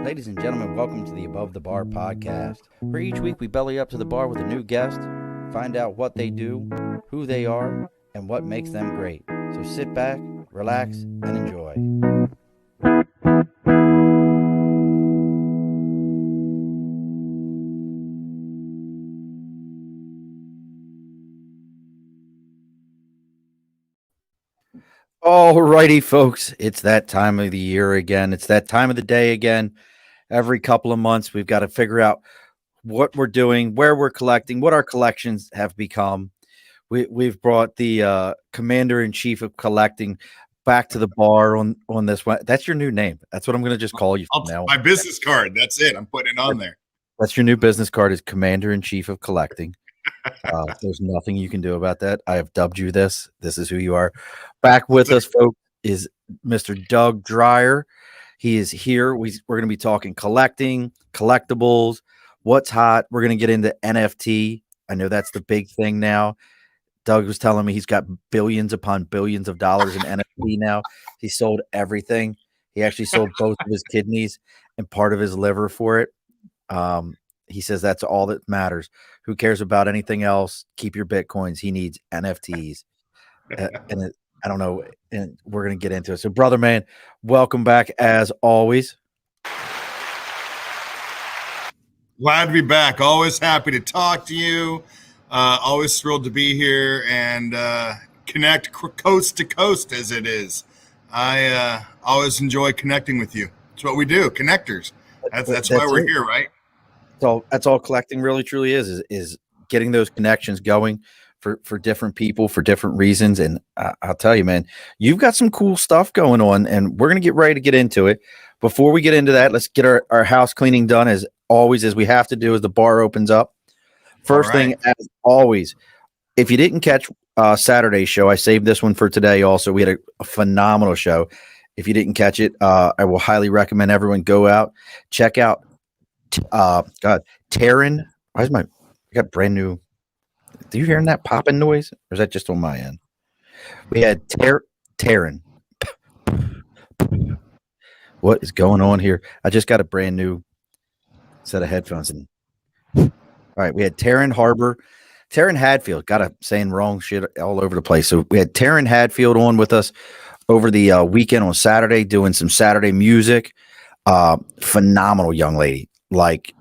Ladies and gentlemen, welcome to the Above the Bar podcast, where each week we belly up to the bar with a new guest, find out what they do, who they are, and what makes them great. So sit back, relax, and enjoy. Alrighty, folks, it's that time of the year again. It's that time of the day again. Every couple of months, we've got to figure out what we're doing, where we're collecting, what our collections have become. We've brought the commander-in-chief of collecting back to the bar on this one. That's your new name. That's what I'm going to just call you from now on. My business card. That's it. I'm putting it on there. That's your new business card, is commander-in-chief of collecting. There's nothing you can do about that. I have dubbed you this. This is who you are. Back with us, folks, is Mr. Doug Dreier. He is here. We're going to be talking collecting, collectibles, what's hot. We're going to get into NFT. I know that's the big thing now. Doug was telling me he's got billions upon billions of dollars in NFT now. He sold everything. He actually sold both of his kidneys and part of his liver for it. He says that's all that matters. Who cares about anything else? Keep your Bitcoins. He needs NFTs. I don't know. And we're going to get into it. So, brother, man, welcome back as always. Glad to be back. Always happy to talk to you. Always thrilled to be here and connect coast to coast as it is. I always enjoy connecting with you. That's what we do, connectors. That's why we're here, right? So that's all collecting really truly is getting those connections going for different people for different reasons. And I'll tell you, man, you've got some cool stuff going on, and we're going to get ready to get into it. Before we get into that, let's get our house cleaning done as always, as we have to do as the bar opens up. First thing, as always, if you didn't catch Saturday's show, I saved this one for today also. We had a phenomenal show. If you didn't catch it, I will highly recommend everyone go out, check out Taryn. I got brand new. Do you hearing that popping noise? Or is that just on my end? We had Taryn. What is going on here? I just got a brand new set of headphones. All right, we had Taryn Hadfield. Got saying wrong shit all over the place. So we had Taryn Hadfield on with us over the weekend on Saturday, doing some Saturday music. Phenomenal young lady. Like,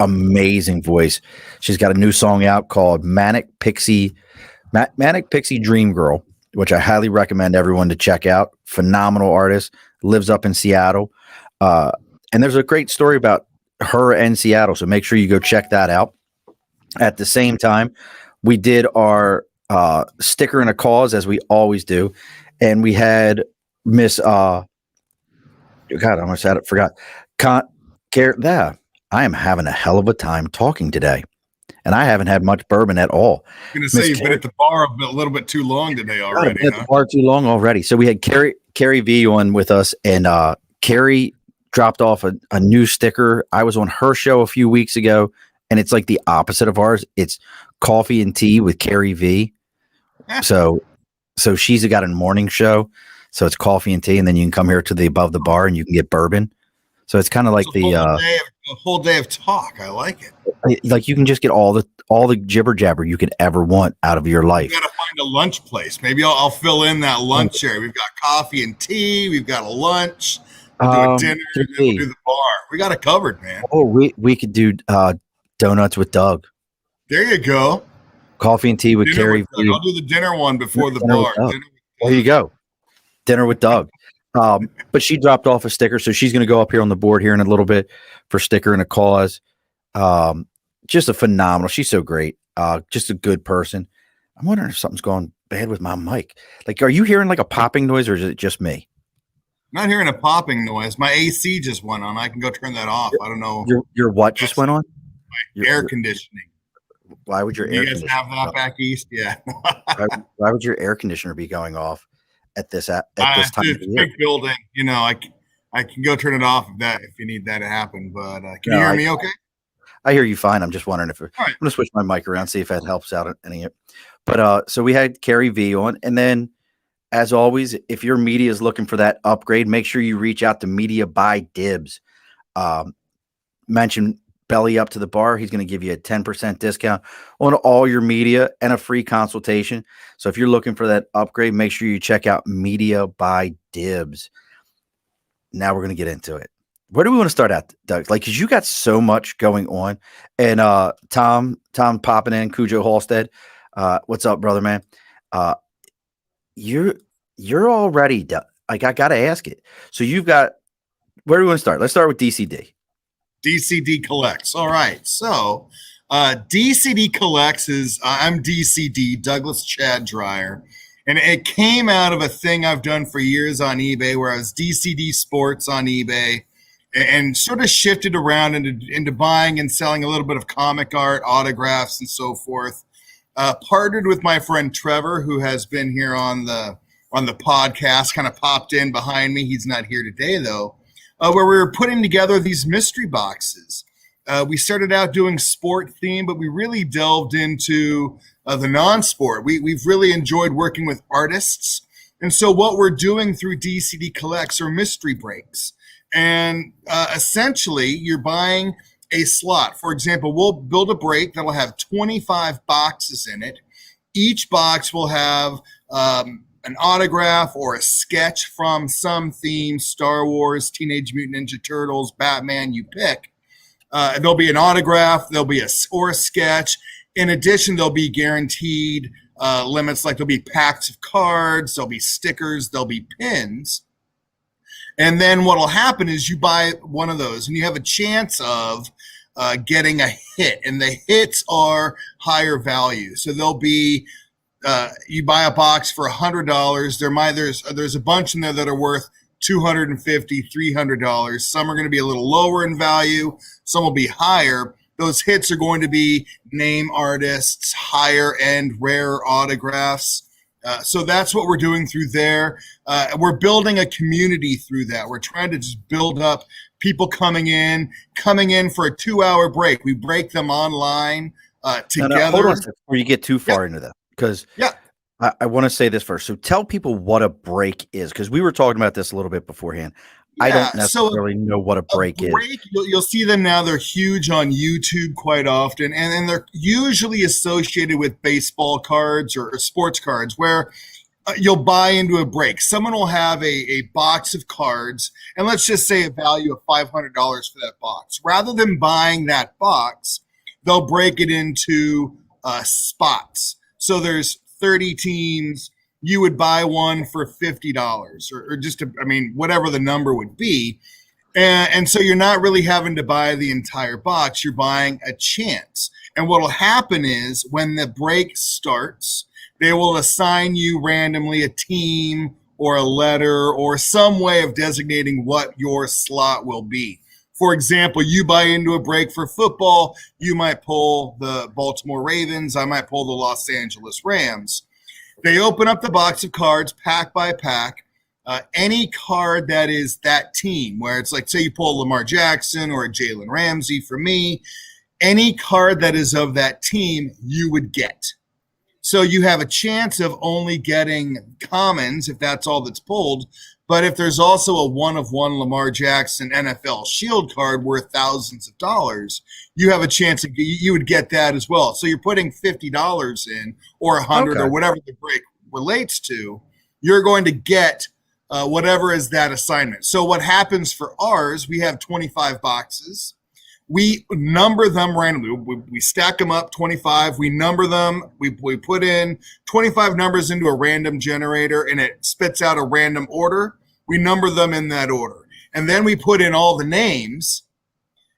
amazing voice. She's got a new song out called Manic Pixie Dream Girl, which I highly recommend everyone to check out. Phenomenal artist, lives up in Seattle. And there's a great story about her and Seattle, so make sure you go check that out. At the same time, we did our sticker and a cause, as we always do, and we had Miss God, I almost had it, forgot. I am having a hell of a time talking today, and I haven't had much bourbon at all. I'm going to say you've been at the bar a little bit too long today already. At the bar too long already. So we had Carrie V on with us, and Carrie dropped off a new sticker. I was on her show a few weeks ago, and it's like the opposite of ours. It's coffee and tea with Carrie V. So she's got a morning show. So it's coffee and tea, and then you can come here to the Above the Bar and you can get bourbon. So it's kind of like a whole day of talk. I like it. Like you can just get all the jibber jabber you could ever want out of your life. You got to find a lunch place. Maybe I'll fill in that lunch area. We've got coffee and tea. We've got a lunch. We'll do a dinner. And then we'll do the bar. We got it covered, man. Oh, we could do donuts with Doug. There you go. Coffee and tea with Carrie. I'll do the dinner one before the bar. There you go. Dinner with Doug. But she dropped off a sticker, so she's going to go up here on the board here in a little bit for sticker and a cause. Just a phenomenal. She's so great. Just a good person. I'm wondering if something's going bad with my mic. Like, are you hearing like a popping noise, or is it just me? I'm not hearing a popping noise. My AC just went on. I can go turn that off. I don't know. Your what just went on? My air conditioning. Why would your air conditioner? You guys have that back east? Yeah. why would your air conditioner be going off at this time of the year? Big building. You know, I can go turn it off if you need that to happen. But can you hear me okay? I hear you fine. I'm just wondering if I'm going to switch my mic around, see if that helps out any of it. But so we had Carrie V on, and then as always, if your media is looking for that upgrade, make sure you reach out to Media by Dibs. mention Belly Up to the Bar. He's going to give you a 10% discount on all your media and a free consultation. So if you're looking for that upgrade, make sure you check out Media by Dibs. Now we're going to get into it. Where do we want to start at, Doug? Like, because you got so much going on. And Tom popping in, Cujo Halstead. What's up, brother, man? You're already done. Like, I got to ask it. So you've got, where do we want to start? Let's start with DCD. DCD Collects. All right. So DCD Collects is, I'm DCD, Douglas Chad Dreier. And it came out of a thing I've done for years on eBay where I was DCD Sports on eBay and sort of shifted around into buying and selling a little bit of comic art, autographs, and so forth. Partnered with my friend Trevor, who has been here on the podcast, kind of popped in behind me. He's not here today, though. Where we were putting together these mystery boxes. We started out doing sport theme, but we really delved into the non-sport. We've really enjoyed working with artists. And so what we're doing through DCD Collects are mystery breaks. And essentially, you're buying a slot. For example, we'll build a break that will have 25 boxes in it. Each box will have an autograph or a sketch from some theme, Star Wars, Teenage Mutant Ninja Turtles, Batman, you pick. There'll be an autograph, there'll be a sketch. In addition, there'll be guaranteed limits, like there'll be packs of cards, there'll be stickers, there'll be pins. And then what'll happen is you buy one of those and you have a chance of getting a hit, and the hits are higher value. So there'll be you buy a box for $100. There's a bunch in there that are worth $250, $300. Some are going to be a little lower in value. Some will be higher. Those hits are going to be name artists, higher end, rare autographs. So that's what we're doing through there. We're building a community through that. We're trying to just build up people coming in for a 2-hour break. We break them online together. Now, hold on before you get too far into that. Because I want to say this first. So tell people what a break is, because we were talking about this a little bit beforehand. Yeah, I don't necessarily know what a break is. You'll see them now. They're huge on YouTube quite often, and they're usually associated with baseball cards or sports cards where you'll buy into a break. Someone will have a box of cards, and let's just say a value of $500 for that box. Rather than buying that box, they'll break it into spots. So there's 30 teams. You would buy one for $50 or just, whatever the number would be. And so you're not really having to buy the entire box. You're buying a chance. And what will happen is when the break starts, they will assign you randomly a team or a letter or some way of designating what your slot will be. For example, you buy into a break for football, you might pull the Baltimore Ravens, I might pull the Los Angeles Rams. They open up the box of cards, pack by pack. Any card that is that team, where it's like, say you pull Lamar Jackson or a Jalen Ramsey for me, any card that is of that team, you would get. So you have a chance of only getting commons if that's all that's pulled. But if there's also a one-of-one Lamar Jackson NFL Shield card worth thousands of dollars, you have a chance you would get that as well. So you're putting $50 in or $100 or whatever the break relates to. You're going to get whatever is that assignment. So what happens for ours, we have 25 boxes. We number them randomly. We stack them up, 25. We number them. We put in 25 numbers into a random generator, and it spits out a random order. We number them in that order. And then we put in all the names,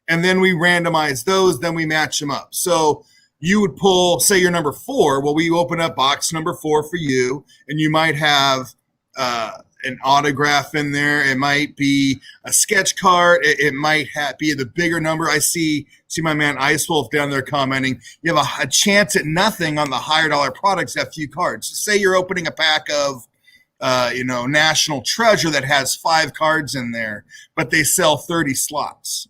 and then we randomize those. Then we match them up. So you would pull, say you're number 4. Well, we open up box number 4 for you, and you might have an autograph in there. It might be a sketch card. It might be the bigger number. I see my man Ice Wolf down there commenting. You have a chance at nothing on the higher dollar products, that few cards. So say you're opening a pack of, National Treasure that has 5 cards in there, but they sell 30 slots.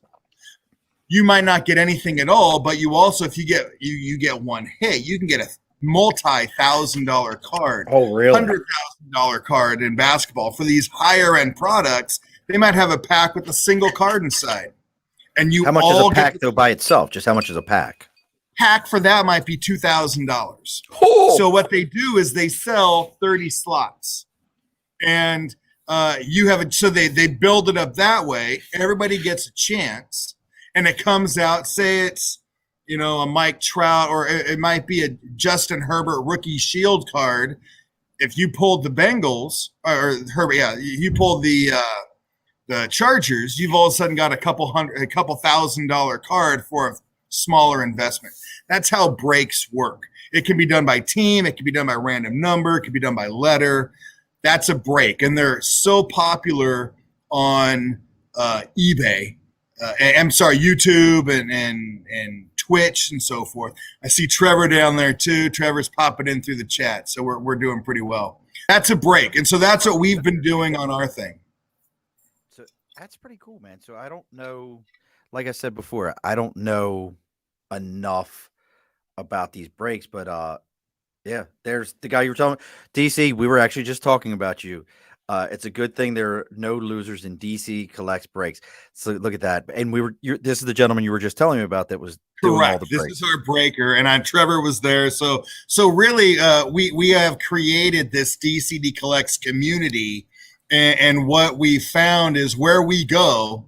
You might not get anything at all, but you also, if you get one hit, you can get a multi-$1,000 card. Oh, really? $100,000 card in basketball. For these higher end products, they might have a pack with a single card inside. And you How much is all a pack though by itself? Just how much is a pack? pack for that might be $2,000. So what they do is they sell 30 slots, and you have it. So they build it up that way. Everybody gets a chance, and it comes out. Say it's a Mike Trout, or it might be a Justin Herbert rookie shield card. If you pulled the Bengals or Herbert, yeah, you pulled the Chargers, you've all of a sudden got a couple $1,000 card for a smaller investment. That's how breaks work. It can be done by team. It can be done by random number. It can be done by letter. That's a break. And they're so popular on eBay. I'm sorry, YouTube and Twitch and so forth. I see Trevor down there too. Trevor's popping in through the chat. So we're doing pretty well. That's a break. And so that's what we've been doing on our thing. So that's pretty cool, man. So I don't know, like I said before, I don't know enough about these breaks, but yeah, there's the guy you were talking about. DC, we were actually just talking about you. It's a good thing there are no losers in DC Collects breaks. So look at that. And this is the gentleman you were just telling me about that was doing all the breaks. This is our breaker, and Trevor was there. So really, we have created this DCD Collects community, and what we found is where we go,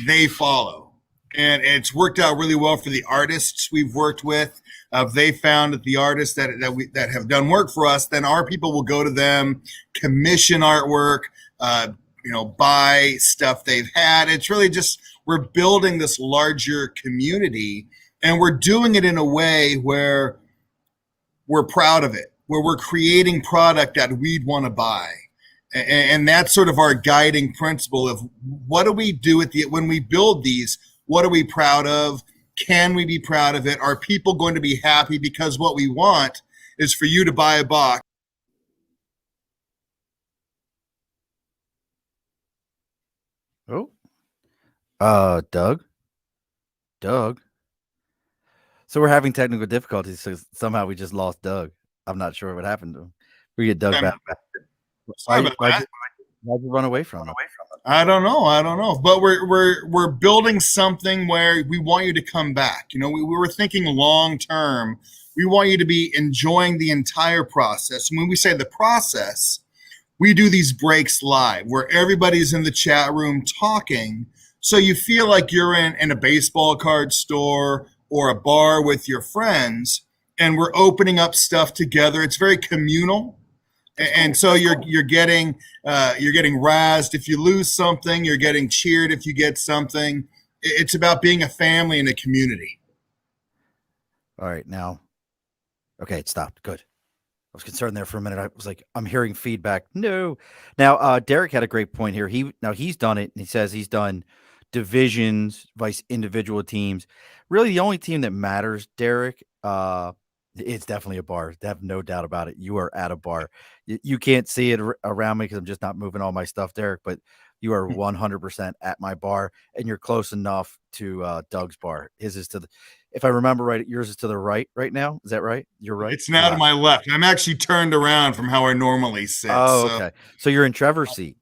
they follow, and it's worked out really well for the artists we've worked with. They found that the artists that have done work for us, then our people will go to them, commission artwork, buy stuff they've had. It's really just, we're building this larger community, and we're doing it in a way where we're proud of it, where we're creating product that we'd want to buy. And that's sort of our guiding principle of what do we do when we build these, what are we proud of? Can we be proud of it? Are people going to be happy? Because what we want is for you to buy a box. Oh, Doug. So we're having technical difficulties. So somehow we just lost Doug. I'm not sure what happened to him. We get Doug back. Why'd you run away from him? I don't know. But we're building something where we want you to come back. We were thinking long term. We want you to be enjoying the entire process. And when we say the process, we do these breaks live where everybody's in the chat room talking. So you feel like you're in a baseball card store or a bar with your friends, and we're opening up stuff together. It's very communal. And so you're getting razzed if you lose something. You're getting cheered if you get something. It's about being a family and a community. All right, now, okay, it stopped. Good. I was concerned there for a minute. I was like, I'm hearing feedback. No. Now, Derek had a great point here. He's done it, and he says he's done divisions, vice individual teams. Really, the only team that matters, Derek, it's definitely a bar. I have no doubt about it. You are at a bar. You can't see it around me because I'm just not moving all my stuff, Derek, but you are 100% at my bar, and you're close enough to Doug's bar. His is if I remember right, yours is to the right now. Is that right? You're right. It's now to my left. I'm actually turned around from how I normally sit. Oh, okay. So you're in Trevor's seat.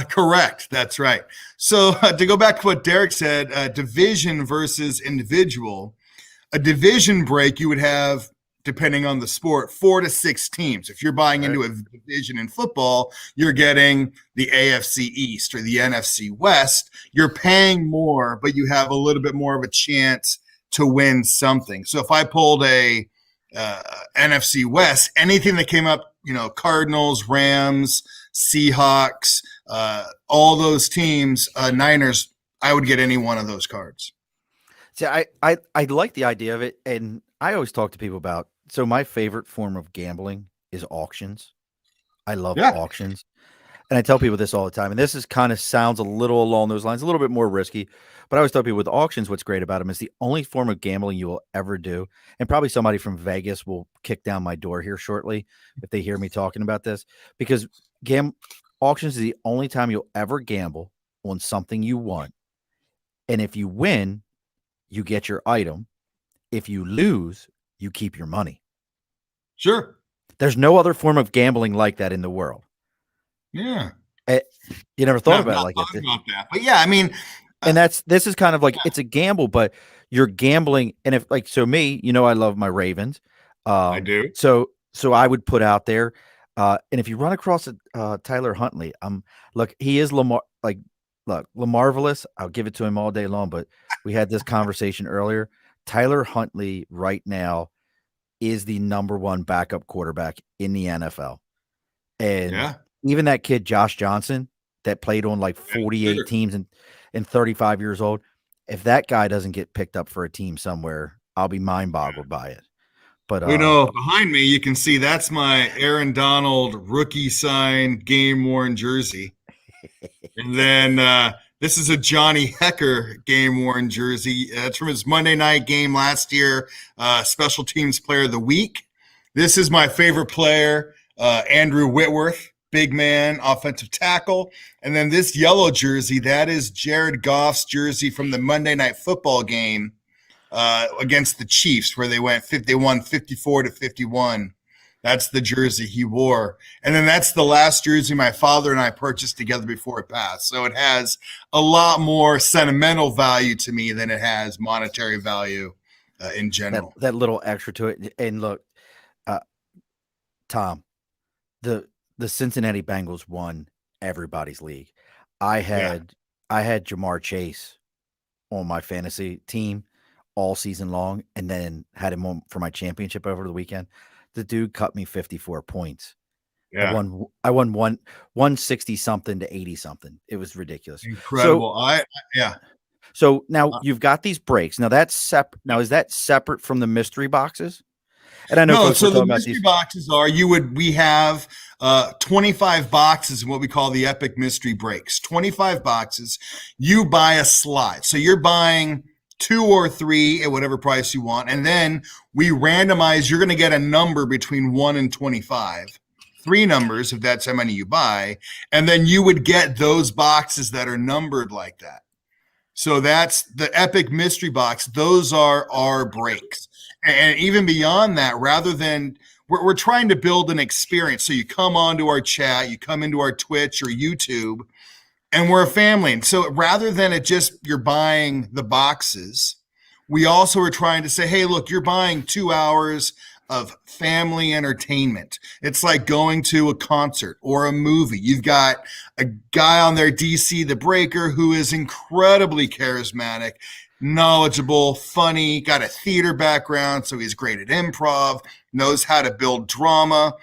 Correct. That's right. So to go back to what Derek said, division versus individual. A division break, you would have, depending on the sport, 4 to 6 teams. If you're buying into a division in football, you're getting the AFC East or the NFC West. You're paying more, but you have a little bit more of a chance to win something. So if I pulled a NFC West, anything that came up, Cardinals, Rams, Seahawks, all those teams, Niners, I would get any one of those cards. See, I like the idea of it, and I always talk to people about. So my favorite form of gambling is auctions. I love auctions, and I tell people this all the time. And this is kind of sounds a little along those lines, a little bit more risky. But I always tell people with auctions, what's great about them is the only form of gambling you will ever do. And probably somebody from Vegas will kick down my door here shortly if they hear me talking about this, because auctions is the only time you'll ever gamble on something you want, and if you win, you get your item. If you lose, you keep your money. Sure. There's no other form of gambling like that in the world. Yeah. You never thought about it like that. About that. But yeah, I mean, And this is kind of like it's a gamble, but you're gambling. And if like so me, I love my Ravens. I do. So I would put out there, and if you run across Tyler Huntley, look, he is Lamar look, Lamarvelous. I'll give it to him all day long, but we had this conversation earlier. Tyler Huntley right now is the number one backup quarterback in the NFL. And Yeah. even that kid, Josh Johnson, that played on like 48 teams and 35 years old, if that guy doesn't get picked up for a team somewhere, I'll be mind boggled by it. But behind me, you can see that's my Aaron Donald rookie signed game worn jersey. And then this is a Johnny Hecker game worn jersey. That's from his Monday night game last year, special teams player of the week. This is my favorite player, Andrew Whitworth, big man, offensive tackle. And then this yellow jersey, that is Jared Goff's jersey from the Monday night football game against the Chiefs, where they won 54-51. That's the jersey he wore. And then that's the last jersey my father and I purchased together before it passed. So it has a lot more sentimental value to me than it has monetary value in general. That little extra to it. And look, Tom, the Cincinnati Bengals won everybody's league. I had Jamar Chase on my fantasy team all season long, and then had him on for my championship over the weekend. The dude cut me 54 points. Yeah. I won 160 something to 80 something. It was ridiculous. Incredible. So now you've got these breaks. Now that's separate. Now is that separate from the mystery boxes? And I know so the mystery boxes we have 25 boxes in what we call the epic mystery breaks. 25 boxes. You buy a slot. So you're buying 2 or 3 at whatever price you want. And then we randomize, you're going to get a number between 1 and 25, 3 numbers, if that's how many you buy. And then you would get those boxes that are numbered like that. So that's the epic mystery box. Those are our breaks. And even beyond that, rather than we're trying to build an experience. So you come onto our chat, you come into our Twitch or YouTube, and we're a family. And so rather than it just you're buying the boxes, we also are trying to say, hey, look, you're buying 2 hours of family entertainment. It's like going to a concert or a movie. You've got a guy on there, DC the Breaker, who is incredibly charismatic, knowledgeable, funny, got a theater background, so he's great at improv, knows how to build drama.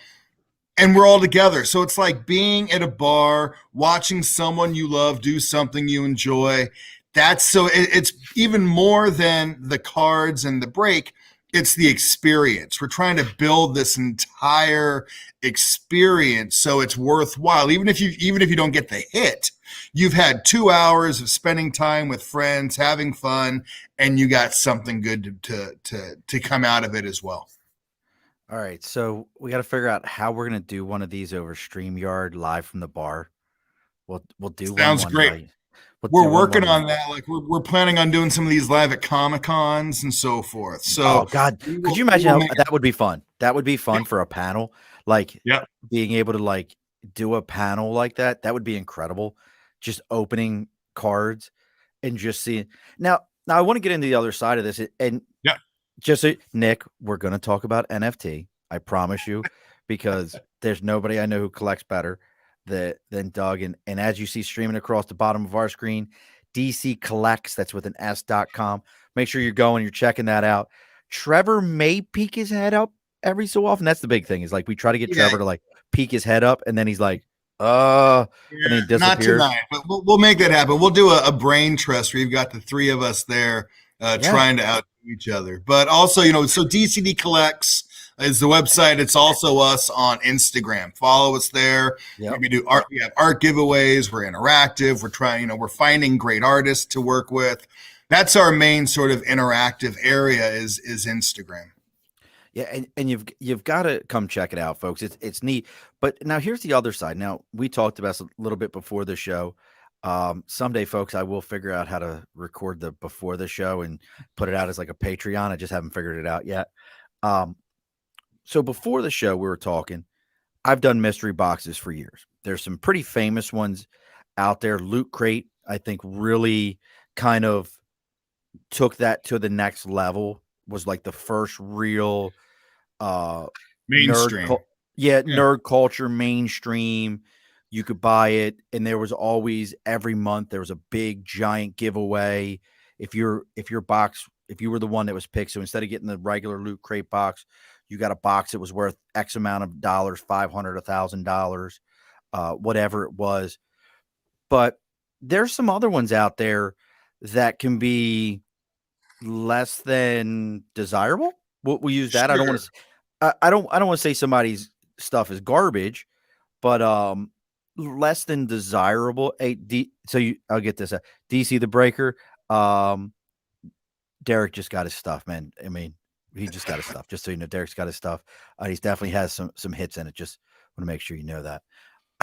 And we're all together. So it's like being at a bar, watching someone you love do something you enjoy. It's even more than the cards and the break. It's the experience. We're trying to build this entire experience so it's worthwhile. Even if you don't get the hit, you've had 2 hours of spending time with friends, having fun, and you got something good to come out of it as well. All right, so we got to figure out how we're going to do one of these over StreamYard live from the bar. We'll do Sounds one great. night. We're working on that. Like we're planning on doing some of these live at Comic-Cons and so forth. So, oh God, could you imagine how that would be fun? That would be fun for a panel. Like, being able to like do a panel like that. That would be incredible. Just opening cards and just seeing. Now I want to get into the other side of this, and just so, Nick, we're going to talk about NFT. I promise you, because there's nobody I know who collects better than Doug. And as you see streaming across the bottom of our screen, DC Collects, that's with an S.com. Make sure you're going, you're checking that out. Trevor may peek his head up every so often. That's the big thing, is like we try to get Trevor to like peek his head up, and then he's like, and then he disappears. Not tonight, but we'll make that happen. We'll do a brain trust where you've got the 3 of us there trying to out each other. But also, so DCD Collects is the website. It's also us on Instagram. Follow us there. Yep. We have art giveaways. We're interactive. We're trying, we're finding great artists to work with. That's our main sort of interactive area is Instagram. Yeah, and you've got to come check it out, folks. It's neat. But now here's the other side. Now, we talked about this a little bit before the show. Someday, folks, I will figure out how to record the before the show and put it out as like a Patreon. I just haven't figured it out yet. So before the show, we were talking. I've done mystery boxes for years. There's some pretty famous ones out there. Loot Crate, I think, really kind of took that to the next level, was like the first real Mainstream. nerd culture, mainstream. You could buy it, and there was always, every month there was a big giant giveaway. If you were the one that was picked, so instead of getting the regular Loot Crate box, you got a box that was worth X amount of dollars, $500, $1,000, whatever it was. But there's some other ones out there that can be less than desirable. We'll use that. Sure. I don't want to say somebody's stuff is garbage, but less than desirable. I'll get this. DC the Breaker. Derek just got his stuff, man. I mean, he just got his stuff. Just so you know, Derek's got his stuff. He definitely has some hits in it. Just want to make sure you know that.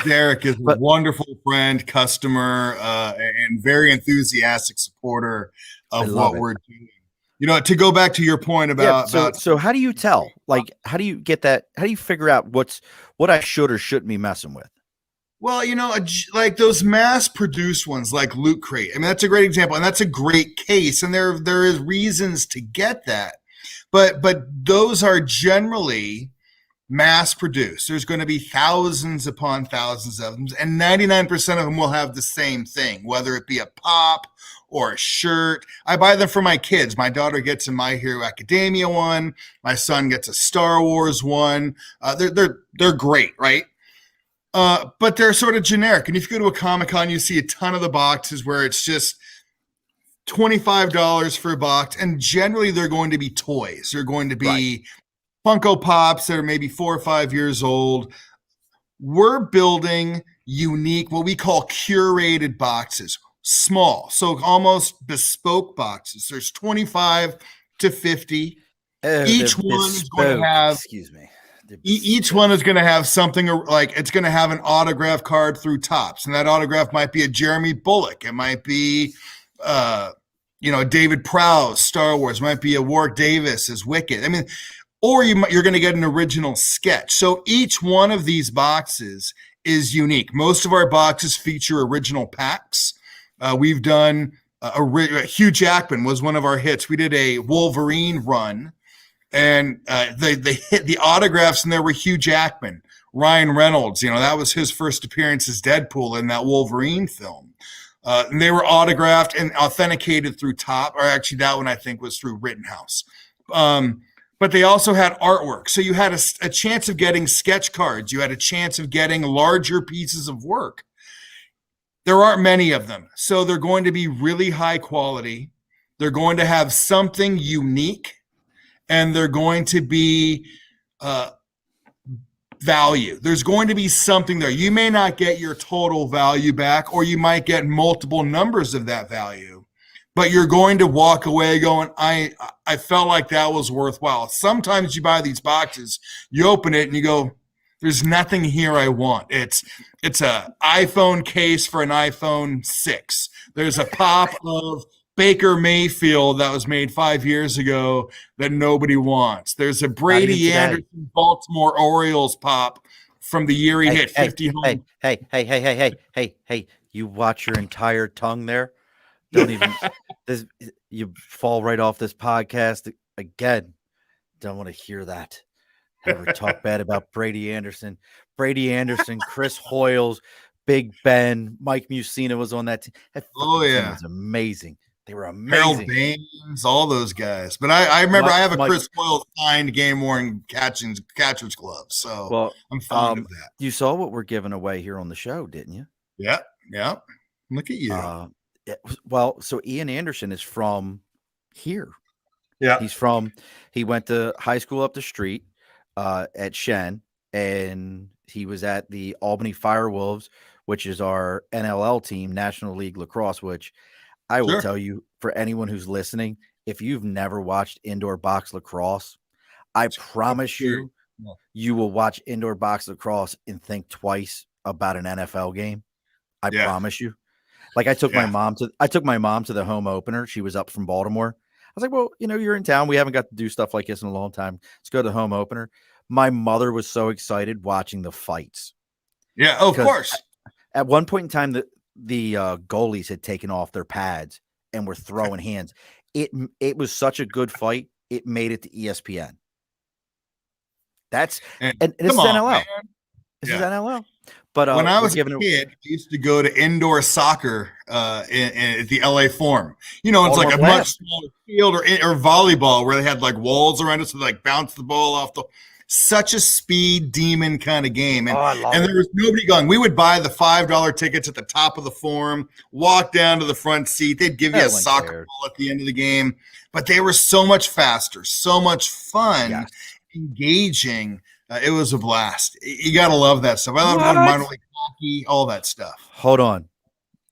Derek is a wonderful friend, customer, and very enthusiastic supporter of what we're doing. You know, to go back to your point about so how do you tell? Like, how do you get that? How do you figure out what I should or shouldn't be messing with? Well, you know, like those mass-produced ones, like Loot Crate. I mean, that's a great example, and that's a great case, and there is reasons to get that, but those are generally mass-produced. There's going to be thousands upon thousands of them, and 99% of them will have the same thing, whether it be a pop or a shirt. I buy them for my kids. My daughter gets a My Hero Academia one. My son gets a Star Wars one. They're great, right? But they're sort of generic. And if you go to a Comic-Con, you see a ton of the boxes where it's just $25 for a box. And generally, they're going to be toys. They're going to be Funko Pops that are maybe 4 or 5 years old. We're building unique, what we call curated boxes, small. So almost bespoke boxes. There's 25 to 50. Each one is going to have, each one is going to have something like, it's going to have an autograph card through Topps, and that autograph might be a Jeremy Bullock. It might be, David Prowse, Star Wars. It might be a Warwick Davis as Wicket. I mean, or you're going to get an original sketch. So each one of these boxes is unique. Most of our boxes feature original packs. We've done Hugh Jackman was one of our hits. We did a Wolverine run. And the autographs in there were Hugh Jackman, Ryan Reynolds. You know, that was his first appearance as Deadpool in that Wolverine film. And they were autographed and authenticated through Top, or actually that one I think was through Rittenhouse. But they also had artwork. So you had a chance of getting sketch cards. You had a chance of getting larger pieces of work. There aren't many of them. So they're going to be really high quality. They're going to have something unique. And they're going to be value. There's going to be something there. You may not get your total value back, or you might get multiple numbers of that value, but you're going to walk away going, I felt like that was worthwhile. Sometimes you buy these boxes, you open it and you go, there's nothing here I want. It's a iPhone case for an iPhone 6. There's a pop of Baker Mayfield that was made 5 years ago that nobody wants. There's a Brady Anderson Baltimore Orioles pop from the year he hit 50 home. Hey, you watch your entire tongue there. Don't even you fall right off this podcast again. Don't want to hear that. Never talk bad about Brady Anderson. Chris Hoyles, Big Ben, Mike Musina was on that team. That team was amazing. They were amazing. Harold Baines, all those guys. But I remember I have a Chris Hoyle signed game-worn catcher's glove. So I'm fond of that. You saw what we're giving away here on the show, didn't you? Yeah. Look at you. So Ian Anderson is from here. Yeah. He went to high school up the street at Shen, and he was at the Albany Firewolves, which is our NLL team, National League Lacrosse, which I will tell you, for anyone who's listening, if you've never watched indoor box lacrosse, I promise you, you will watch indoor box lacrosse and think twice about an NFL game. I promise you. Like I took my mom to the home opener. She was up from Baltimore. I was like, well, you're in town. We haven't got to do stuff like this in a long time. Let's go to the home opener. My mother was so excited watching the fights. Yeah, of course. At one point in time, the goalies had taken off their pads and were throwing hands. It was such a good fight. It made it to ESPN. And this come is on, NLL. man. This is NLL. But when I we're was a giving kid, I used to go to indoor soccer at the LA Forum. You know, it's Baltimore like a Blast. much smaller field, or volleyball where they had like walls around it, so they like bounce the ball off the. Such a speed demon kind of game, and I love and it. there was nobody going. We would buy the $5 tickets at the top of the Forum, walk down to the front seat. They'd give you a soccer ball at the end of the game, but they were so much faster, so much fun, engaging. It was a blast. You got to love that stuff. I love minor league hockey, all that stuff. Hold on.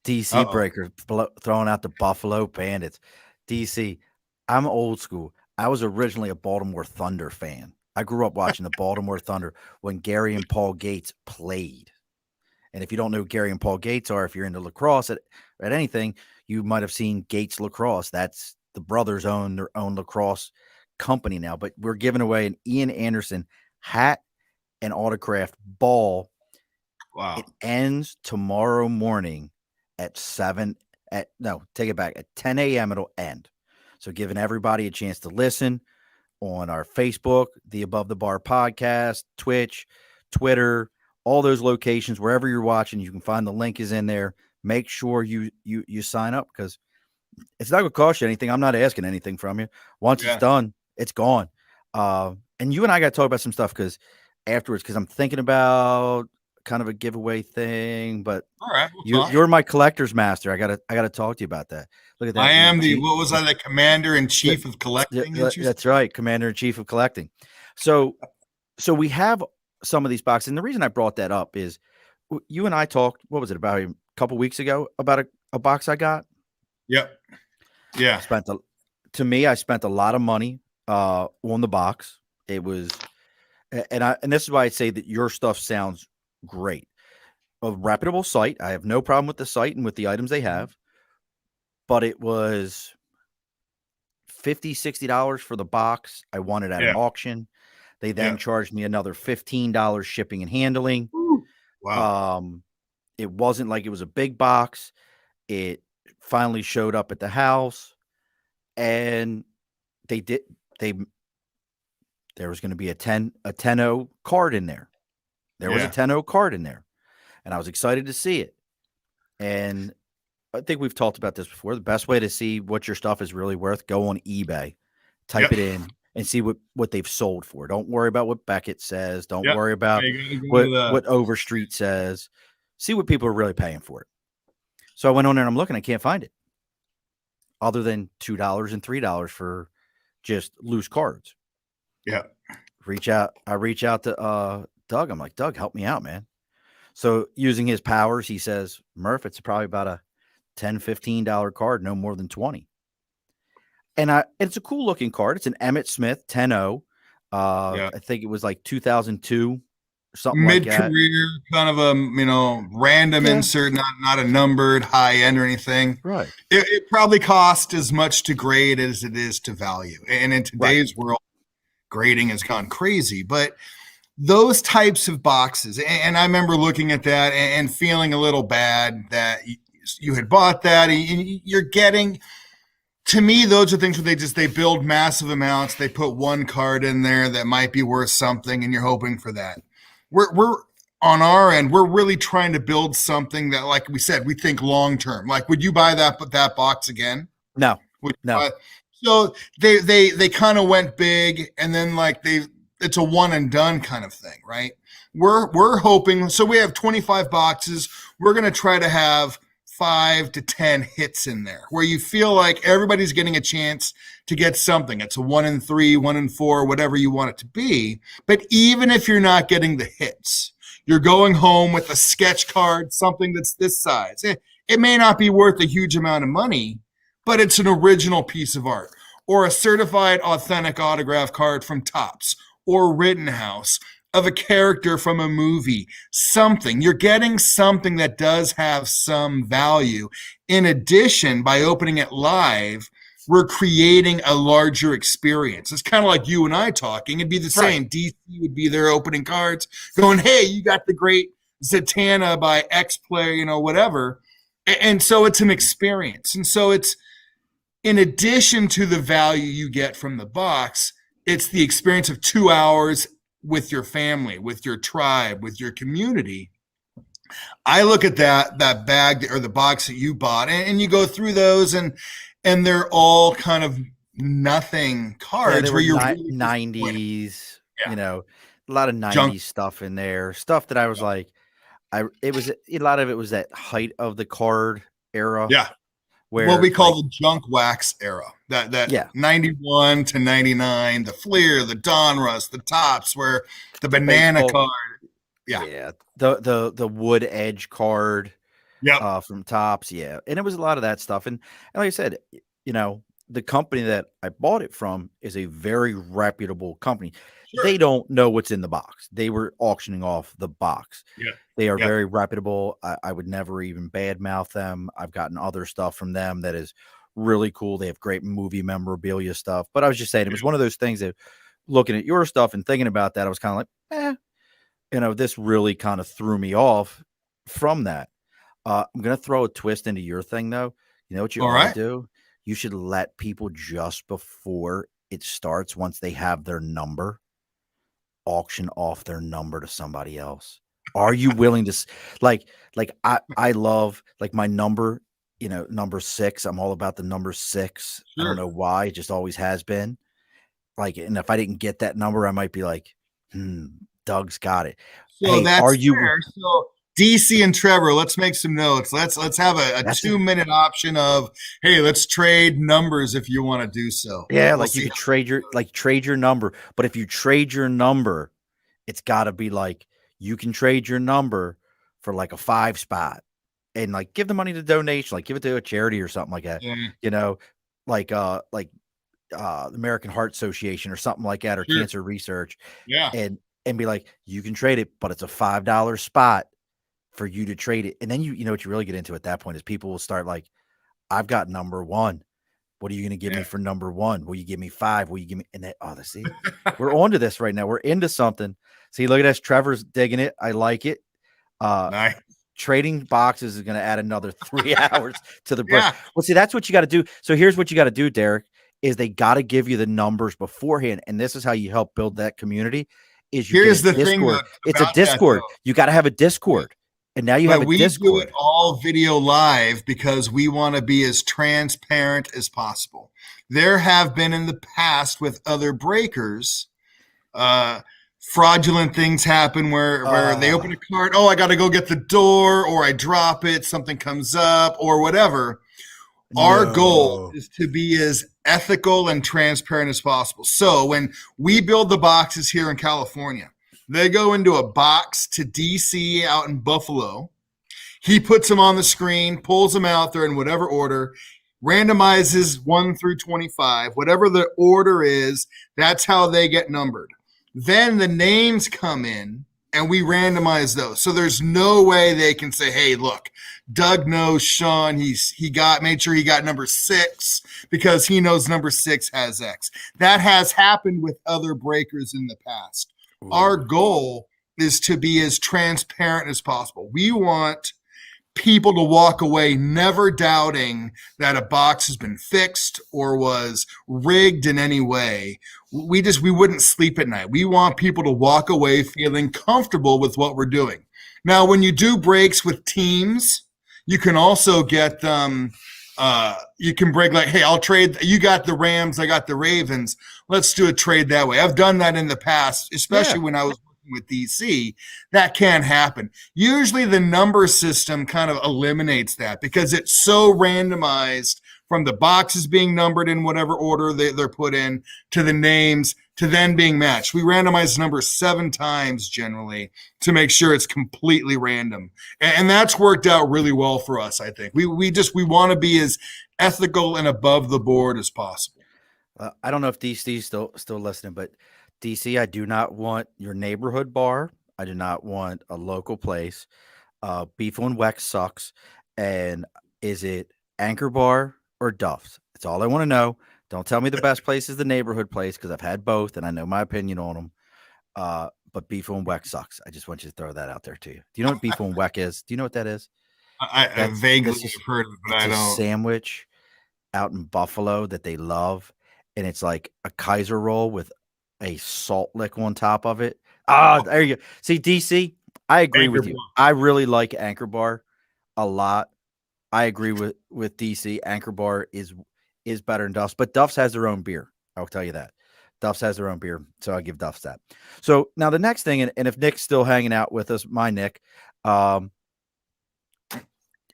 DC Breaker throwing out the Buffalo Bandits. DC, I'm old school. I was originally a Baltimore Thunder fan. I grew up watching the Baltimore Thunder when Gary and Paul Gates played. And if you don't know who Gary and Paul Gates are, if you're into lacrosse at anything, you might have seen Gates Lacrosse. That's the brothers own their own lacrosse company now. But we're giving away an Ian Anderson hat and autographed ball. Wow. It ends tomorrow morning at 10 a.m. It'll end. So giving everybody a chance to listen on our Facebook, the Above the Bar podcast, Twitch, Twitter, all those locations, wherever you're watching, you can find the link is in there. Make sure you sign up because it's not going to cost you anything. I'm not asking anything from you. Once it's done, it's gone. And you and I got to talk about some stuff afterwards, because I'm thinking about kind of a giveaway thing, but all right, you're my collector's master. I gotta talk to you about that. Look at that. I am the commander-in-chief of collecting. That's right, commander-in-chief of collecting. So we have some of these boxes, and the reason I brought that up is you and I talked. What was it, about a couple weeks ago, about a box I got? Yep. Yeah. I spent a lot of money on the box. It was, and this is why I say that your stuff sounds great. A reputable site. I have no problem with the site and with the items they have, but it was $50-$60 for the box. I won it at an auction. They then charged me another $15 shipping and handling. Wow. It wasn't like it was a big box. It finally showed up at the house, and there was going to be a 10-0 card in there. There was a 10-0 card in there, and I was excited to see it. And I think we've talked about this before. The best way to see what your stuff is really worth, go on eBay, type it in, and see what they've sold for. Don't worry about what Beckett says. Don't worry about what Overstreet says. See what people are really paying for it. So I went on there and I'm looking. I can't find it, other than $2 and $3 for just loose cards. Yeah. I reach out to Doug. I'm like, Doug, help me out, man. So using his powers, he says, Murph, it's probably about a $10-$15 card, no more than 20. And it's a cool looking card. It's an Emmitt Smith 10-0. I think it was like 2002 or something like that. Mid-career, kind of a random insert, not a numbered high end or anything. Right. It probably cost as much to grade as it is to value. And in today's world, grading has gone crazy. But those types of boxes, and I remember looking at that and feeling a little bad that you had bought that, and you're getting. To me, those are things where they build massive amounts. They put one card in there that might be worth something, and you're hoping for that. We're on our end. We're really trying to build something that, like we said, we think long term. Like, would you buy that box again? No, no. So they kind of went big, and then it's a one and done kind of thing, right? We're hoping. So we have 25 boxes. We're going to try to have 5 to 10 hits in there where you feel like everybody's getting a chance to get something. It's a 1 in 3, 1 in 4, whatever you want it to be. But even if you're not getting the hits, you're going home with a sketch card, something that's this size. It may not be worth a huge amount of money, but it's an original piece of art, or a certified authentic autograph card from Topps or Rittenhouse of a character from a movie, something. You're getting something that does have some value. In addition, by opening it live, we're creating a larger experience. It's kind of like you and I talking. It'd be the same. DC would be there opening cards, going, hey, you got the great Zatanna by X player, whatever. And so it's an experience. And so it's in addition to the value you get from the box, it's the experience of 2 hours with your family, with your tribe, with your community. I look at that bag or the box that you bought, and you go through those, and they're all kind of nothing cards they where were you're really 90s, yeah. a lot of Junk. 90s stuff in there. Stuff that I was like, it was a lot of it was that height of the card era Yeah. What where we call the junk wax era. That yeah, 91 to 99, the Fleer, the Donruss, the Tops, where the banana baseball, card. yeah, the wood edge card Yep. from Tops, yeah, and it was a lot of that stuff. And like I said, the company that I bought it from is a very reputable company. Sure. They don't know what's in the box. They were auctioning off the box. Yeah. They are very reputable. I would never even badmouth them. I've gotten other stuff from them that is really cool. They have great movie memorabilia stuff. But I was just saying, it was one of those things that looking at your stuff and thinking about that, I was kind of like, this really kind of threw me off from that. I'm going to throw a twist into your thing, though. You know what you ought to do? You should let people just before it starts, once they have their number, auction off their number to somebody else. Are you willing to I love like my number, number 6. I'm all about the number 6. Sure. I don't know why. It just always has been. And if I didn't get that number, I might be like, Doug's got it. So that's fair. So DC and Trevor, let's make some notes. Let's have a 2-minute option of, hey, let's trade numbers if you want to do so. Yeah, you could trade your number. But if you trade your number, it's got to be like you can trade your number for like a 5 spot and give the money to donation, give it to a charity or something like that. Yeah. The American Heart Association or something like that, or cancer research. Yeah. And be like, you can trade it, but it's a $5 spot for you to trade it. And then you know what you really get into at that point is people will start like, I've got number 1. What are you going to give me for number 1? Will you give me 5? Will you give me? And then, see, we're on to this right now. We're into something. See, look at this. Trevor's digging it. I like it. Nice. Trading boxes is going to add another 3 hours to the break. Yeah. Well, see, that's what you got to do. So here's what you got to do, Derek, is they got to give you the numbers beforehand. And this is how you help build that community. Here's the Discord. Thing. It's a Discord. You got to have a Discord. And now you have a Discord. We do it all video live because we want to be as transparent as possible. There have been in the past with other breakers, fraudulent things happen where they open a card. Oh, I got to go get the door, or I drop it, something comes up, or whatever. Our goal is to be as ethical and transparent as possible. So when we build the boxes here in California, they go into a box to DC out in Buffalo. He puts them on the screen, pulls them out there in whatever order, randomizes 1 through 25. Whatever the order is, that's how they get numbered. Then the names come in, and we randomize those. So there's no way they can say, hey, look, Doug knows Sean. He made sure he got number 6 because he knows number 6 has X. That has happened with other breakers in the past. Ooh. Our goal is to be as transparent as possible. We want people to walk away never doubting that a box has been fixed or was rigged in any way. We wouldn't sleep at night. We want people to walk away feeling comfortable with what we're doing. Now, when you do breaks with teams, you can also get them. You can break hey, I'll trade. You got the Rams, I got the Ravens. Let's do a trade that way. I've done that in the past, especially when I was working with DC. That can happen. Usually the number system kind of eliminates that because it's so randomized from the boxes being numbered in whatever order they're put in to the names to then being matched. We randomize numbers 7 times generally to make sure it's completely random. And that's worked out really well for us, I think. We want to be as ethical and above the board as possible. I don't know if DC's still listening, but DC, I do not want your neighborhood bar. I do not want a local place. Beef on Wex sucks. And is it Anchor Bar or Duff's? That's all I want to know. Don't tell me the best place is the neighborhood place because I've had both and I know my opinion on them. But Beef on Wex sucks. I just want you to throw that out there to you. Do you know what Beef on Wex is? Do you know what that is? I vaguely have heard of it, but I don't. Sandwich out in Buffalo that they love, and it's like a Kaiser roll with a salt lick on top of it. Ah, there you go. See, DC, I agree Anchor with you. I really like Anchor Bar a lot. I agree with DC. Anchor Bar is better than Duff's, but Duff's has their own beer. I'll tell you that. Duff's has their own beer, so I'll give Duff's that. So now the next thing, and if Nick's still hanging out with us, my Nick,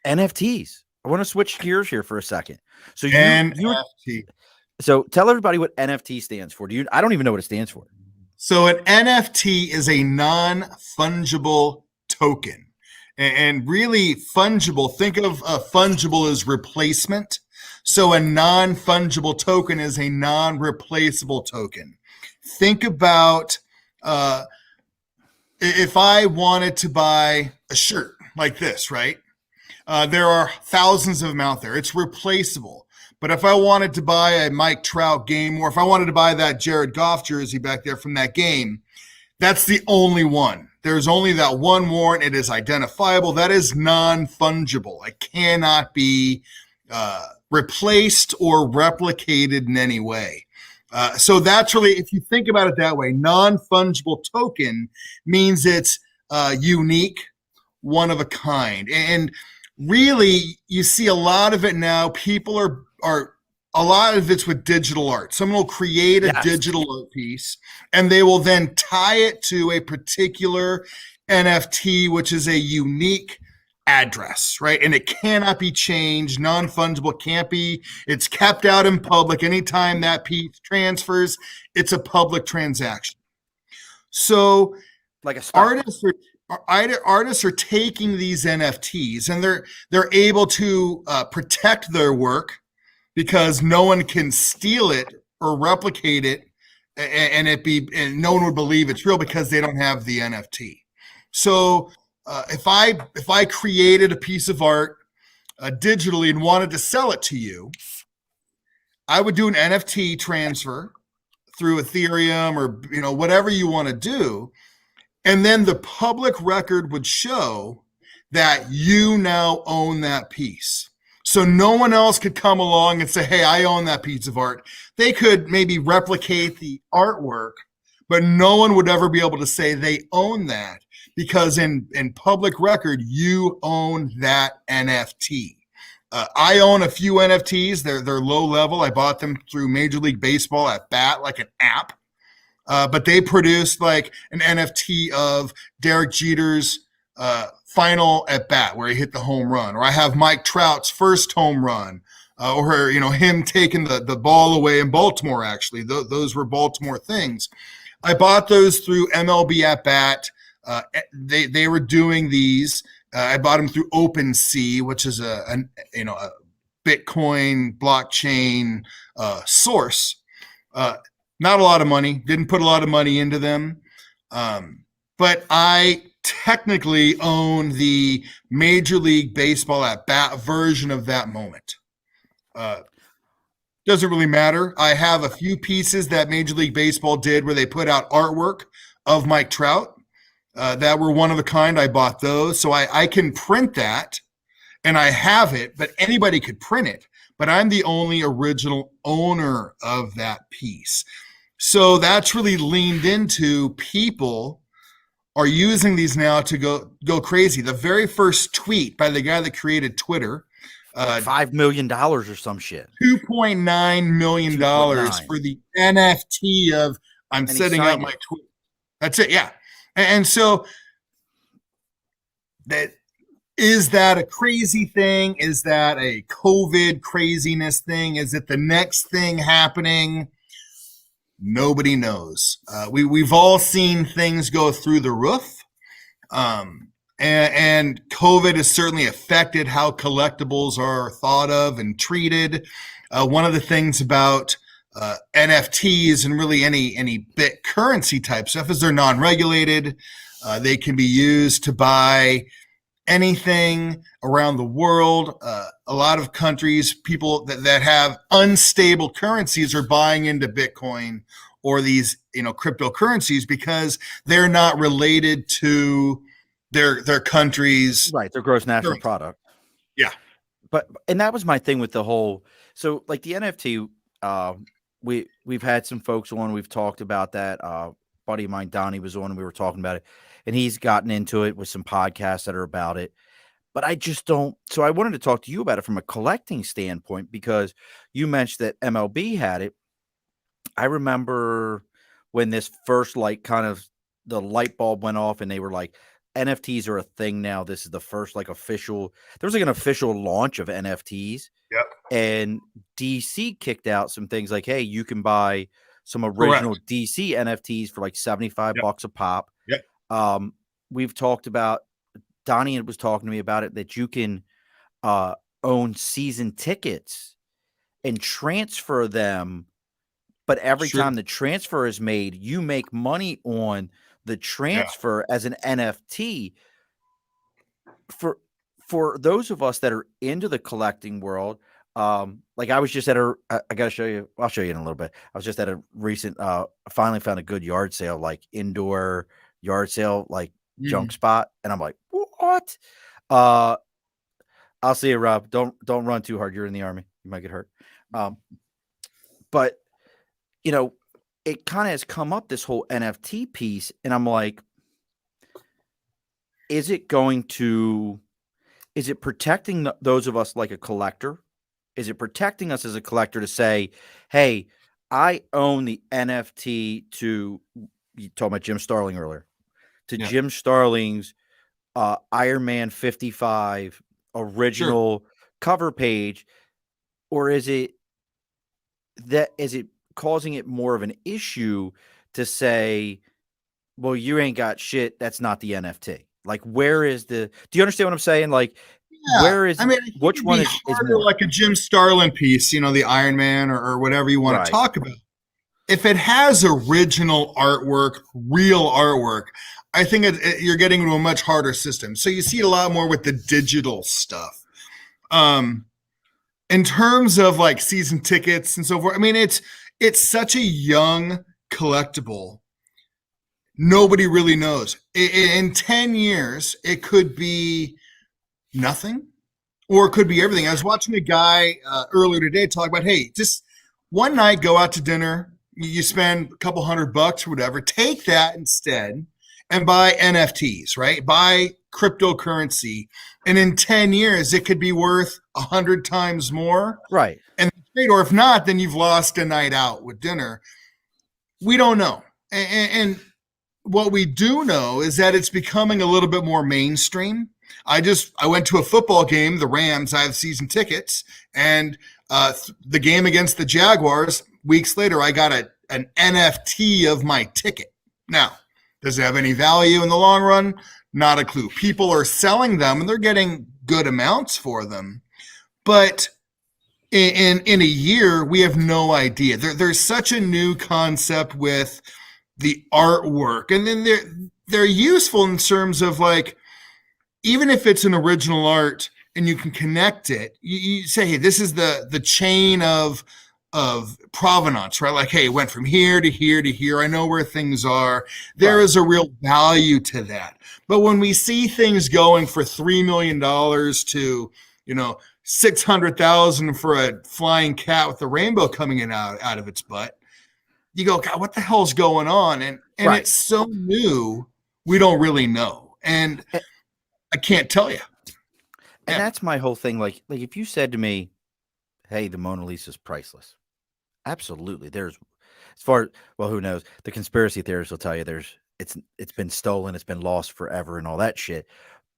NFTs. I want to switch gears here for a second. So so tell everybody what NFT stands for. I don't even know what it stands for. So an NFT is a non-fungible token. And really fungible, think of fungible as replacement. So a non-fungible token is a non-replaceable token. Think about if I wanted to buy a shirt like this, right? There are thousands of them out there. It's replaceable. But if I wanted to buy a Mike Trout game, or if I wanted to buy that Jared Goff jersey back there from that game, that's the only one. There's only that one warrant. It is identifiable. That is non-fungible. It cannot be replaced or replicated in any way. So that's really, if you think about it that way, non-fungible token means it's unique, one of a kind. And really, you see a lot of it now. People are a lot of it's with digital art. Someone will create a digital art piece, and they will then tie it to a particular NFT, which is a unique address, right? And it cannot be changed. Non-fungible can't be. It's kept out in public. Anytime that piece transfers, it's a public transaction. So, like a artists are taking these NFTs, and they're able to protect their work because no one can steal it or replicate it, and no one would believe it's real because they don't have the NFT. So if I created a piece of art digitally and wanted to sell it to you, I would do an NFT transfer through Ethereum or whatever you want to do. And then the public record would show that you now own that piece. So no one else could come along and say, hey, I own that piece of art. They could maybe replicate the artwork, but no one would ever be able to say they own that because in public record, you own that NFT. I own a few NFTs. They're low level. I bought them through Major League Baseball at BAT, like an app. But they produced like an NFT of Derek Jeter's final at bat where he hit the home run, or I have Mike Trout's first home run, or him taking the ball away in Baltimore. Actually, those were Baltimore things. I bought those through MLB at bat. They were doing these. I bought them through OpenSea, which is a Bitcoin blockchain source. Not a lot of money. Didn't put a lot of money into them, but I technically own the Major League Baseball at bat version of that moment. Doesn't really matter. I have a few pieces that Major League Baseball did where they put out artwork of Mike Trout that were one of a kind. I bought those. So I can print that and I have it, but anybody could print it. But I'm the only original owner of that piece. So that's really leaned into people are using these now to go crazy. The very first tweet by the guy that created Twitter, $5 million or some shit. $2.9 million for the NFT of I'm setting up my tweet. That's it, yeah. And so is that a crazy thing? Is that a COVID craziness thing? Is it the next thing happening? Nobody knows. We've all seen things go through the roof. And COVID has certainly affected how collectibles are thought of and treated. One of the things about NFTs and really any bit currency type stuff is they're non-regulated. They can be used to buy anything around the world. A lot of countries, people that have unstable currencies are buying into Bitcoin or these cryptocurrencies because they're not related to their country's their gross national product. Yeah. and that was my thing with the whole. So like the NFT, we've had some folks on. We've talked about that. Buddy of mine, Donnie, was on, and we were talking about it, and he's gotten into it with some podcasts that are about it. But I just don't. So I wanted to talk to you about it from a collecting standpoint because you mentioned that MLB had it. I remember when this first like kind of the light bulb went off and they were like, NFTs are a thing now. This is the first like official, there was like an official launch of NFTs. Yep. And DC kicked out some things like, hey, you can buy some original Correct. DC NFTs for like 75 Yep. bucks a pop. Yep. We've talked about, Donnie was talking to me about it, that you can own season tickets and transfer them. But every Sure. time the transfer is made, you make money on the transfer as an NFT. For those of us that are into the collecting world, like I was just at I gotta show you. I'll show you in a little bit. I was just at a recent. I finally found a good yard sale, like indoor yard sale, like junk spot, and I'm like, what? I'll see you, Rob. Don't run too hard. You're in the Army. You might get hurt. But you know, it kind of has come up, this whole NFT piece, and I'm like, is it protecting those of us like a collector? Is it protecting us as a collector to say, hey, I own the NFT to, you talked about Jim Starling earlier, to Jim Starling's Iron Man 55 original cover page, or is it causing it more of an issue to say, well, you ain't got shit, that's not the NFT? Like, where is do you understand what I'm saying? Like, where is, which one is more like a Jim Starlin piece, the Iron Man or whatever you want to talk about? If it has original artwork, real artwork, I think you're getting into a much harder system. So you see a lot more with the digital stuff. In terms of like season tickets and so forth, it's such a young collectible. Nobody really knows. In 10 years, it could be nothing, or it could be everything. I was watching a guy earlier today talk about, hey, just one night, go out to dinner, you spend a couple $100 or whatever, take that instead and buy NFTs, right? Buy cryptocurrency. And in 10 years, it could be worth 100 times more. Right. And or if not, then you've lost a night out with dinner. We don't know. And what we do know is that it's becoming a little bit more mainstream. I went to a football game, the Rams. I have season tickets, and the game against the Jaguars, weeks later, I got an NFT of my ticket. Now, does it have any value in the long run? Not a clue. People are selling them, and they're getting good amounts for them. But in a year, we have no idea. There's such a new concept with the artwork, and then they're useful in terms of like, even if it's an original art and you can connect it, you say, hey, this is the chain of provenance, right? Like, hey, it went from here to here to here. I know where things are. There is a real value to that. But when we see things going for $3 million to, $600,000 for a flying cat with a rainbow coming in out of its butt, you go, God, what the hell's going on? And it's so new, we don't really know. And I can't tell you. And that's my whole thing. Like if you said to me, hey, the Mona Lisa is priceless. Absolutely. There's, as far, well, who knows? The conspiracy theorists will tell you it's been stolen, it's been lost forever and all that shit.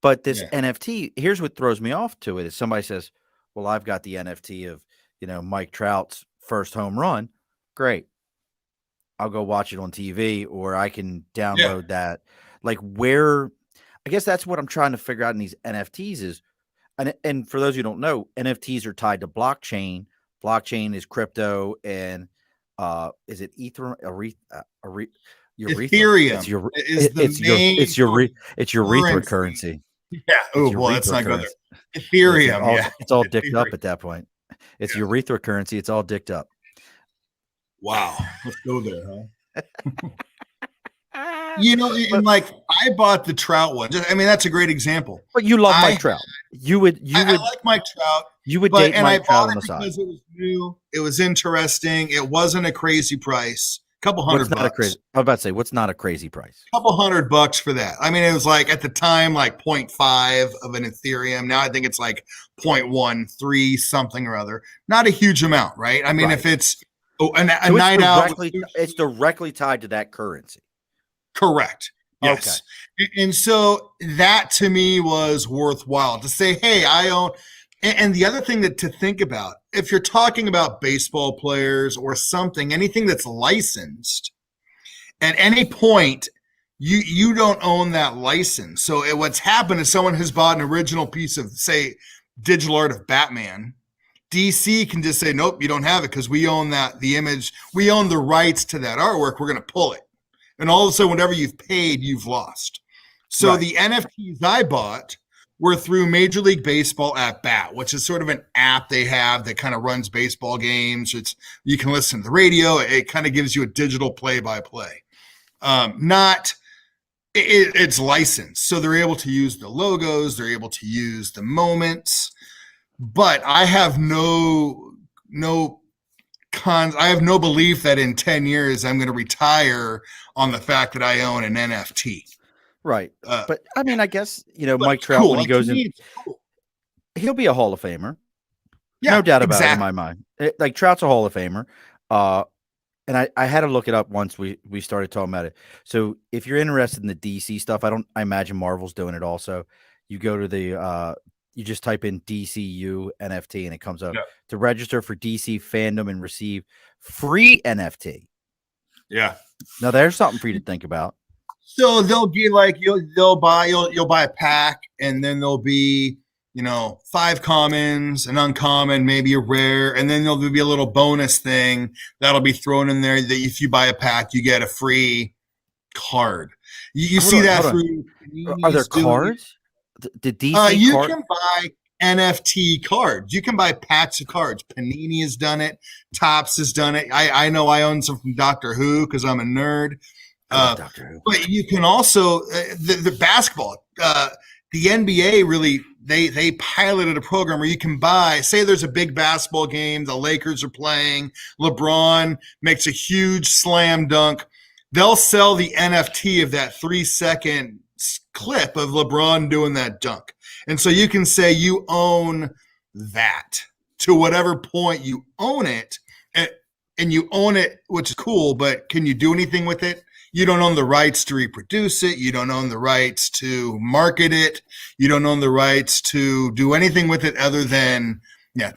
But this NFT, here's what throws me off to it is somebody says, well, I've got the NFT of, Mike Trout's first home run. Great. I'll go watch it on TV, or I can download that. Like, where, I guess that's what I'm trying to figure out in these NFTs is, and for those who don't know, NFTs are tied to blockchain. Blockchain is crypto, and is it Ethereum? Ethereum. It's your Ether currency. Yeah. Oh, well, that's not good. Ethereum. It's all dicked up at that point. It's your Ether currency. It's all dicked up. Wow. Let's go there, huh? and like I bought the Trout one. I mean, that's a great example. But you love Mike Trout. You would I like Mike Trout. You would date Mike Trout on the side because it was new. It was interesting. It wasn't a crazy price. Couple $100. I was about to say, what's not a crazy price? Couple $100 for that. I mean, it was like at the time, like 0.5 of an Ethereum. Now I think it's like 0.13 something or other. Not a huge amount, right? I mean, if it's a night out, it's directly tied to that currency. Correct. Yes. Okay. And so that to me was worthwhile to say, hey, I own. And the other thing that to think about, if you're talking about baseball players or something, anything that's licensed, at any point, you don't own that license. So what's happened is someone has bought an original piece of, say, digital art of Batman. DC can just say, nope, you don't have it because we own the image. We own the rights to that artwork. We're going to pull it. And all of a sudden, whatever you've paid, you've lost. So the NFTs I bought were through Major League Baseball at Bat, which is sort of an app they have that kind of runs baseball games. You can listen to the radio. It kind of gives you a digital play-by-play. It's licensed. So they're able to use the logos. They're able to use the moments. But I have no cons. I have no belief that in 10 years I'm going to retire on the fact that I own an NFT. Right. But I mean, I guess, Mike Trout, when he goes in, he'll be a Hall of Famer. Yeah, no doubt about it in my mind. Like Trout's a Hall of Famer. And I had to look it up once we started talking about it. So if you're interested in the DC stuff, I imagine Marvel's doing it also. You go to you just type in DCU NFT and it comes up to register for DC fandom and receive free NFT. Yeah. Now there's something for you to think about. So they'll be like you'll buy a pack, and then there'll be 5 commons, an uncommon, maybe a rare, and then there'll be a little bonus thing that'll be thrown in there that if you buy a pack, you get a free card. You see that through. Are there cards? The DC you can buy NFT cards. You can buy packs of cards. Panini has done it. Topps has done it. I know I own some from Doctor Who because I'm a nerd. But you can also the basketball, the NBA really they piloted a program where you can buy. Say there's a big basketball game, the Lakers are playing, LeBron makes a huge slam dunk. They'll sell the NFT of that 3-second clip of LeBron doing that dunk, and so you can say you own that to whatever point you own it, and you own it, which is cool. But can you do anything with it? You don't own the rights to reproduce it. You don't own the rights to market it. You don't own the rights to do anything with it other than,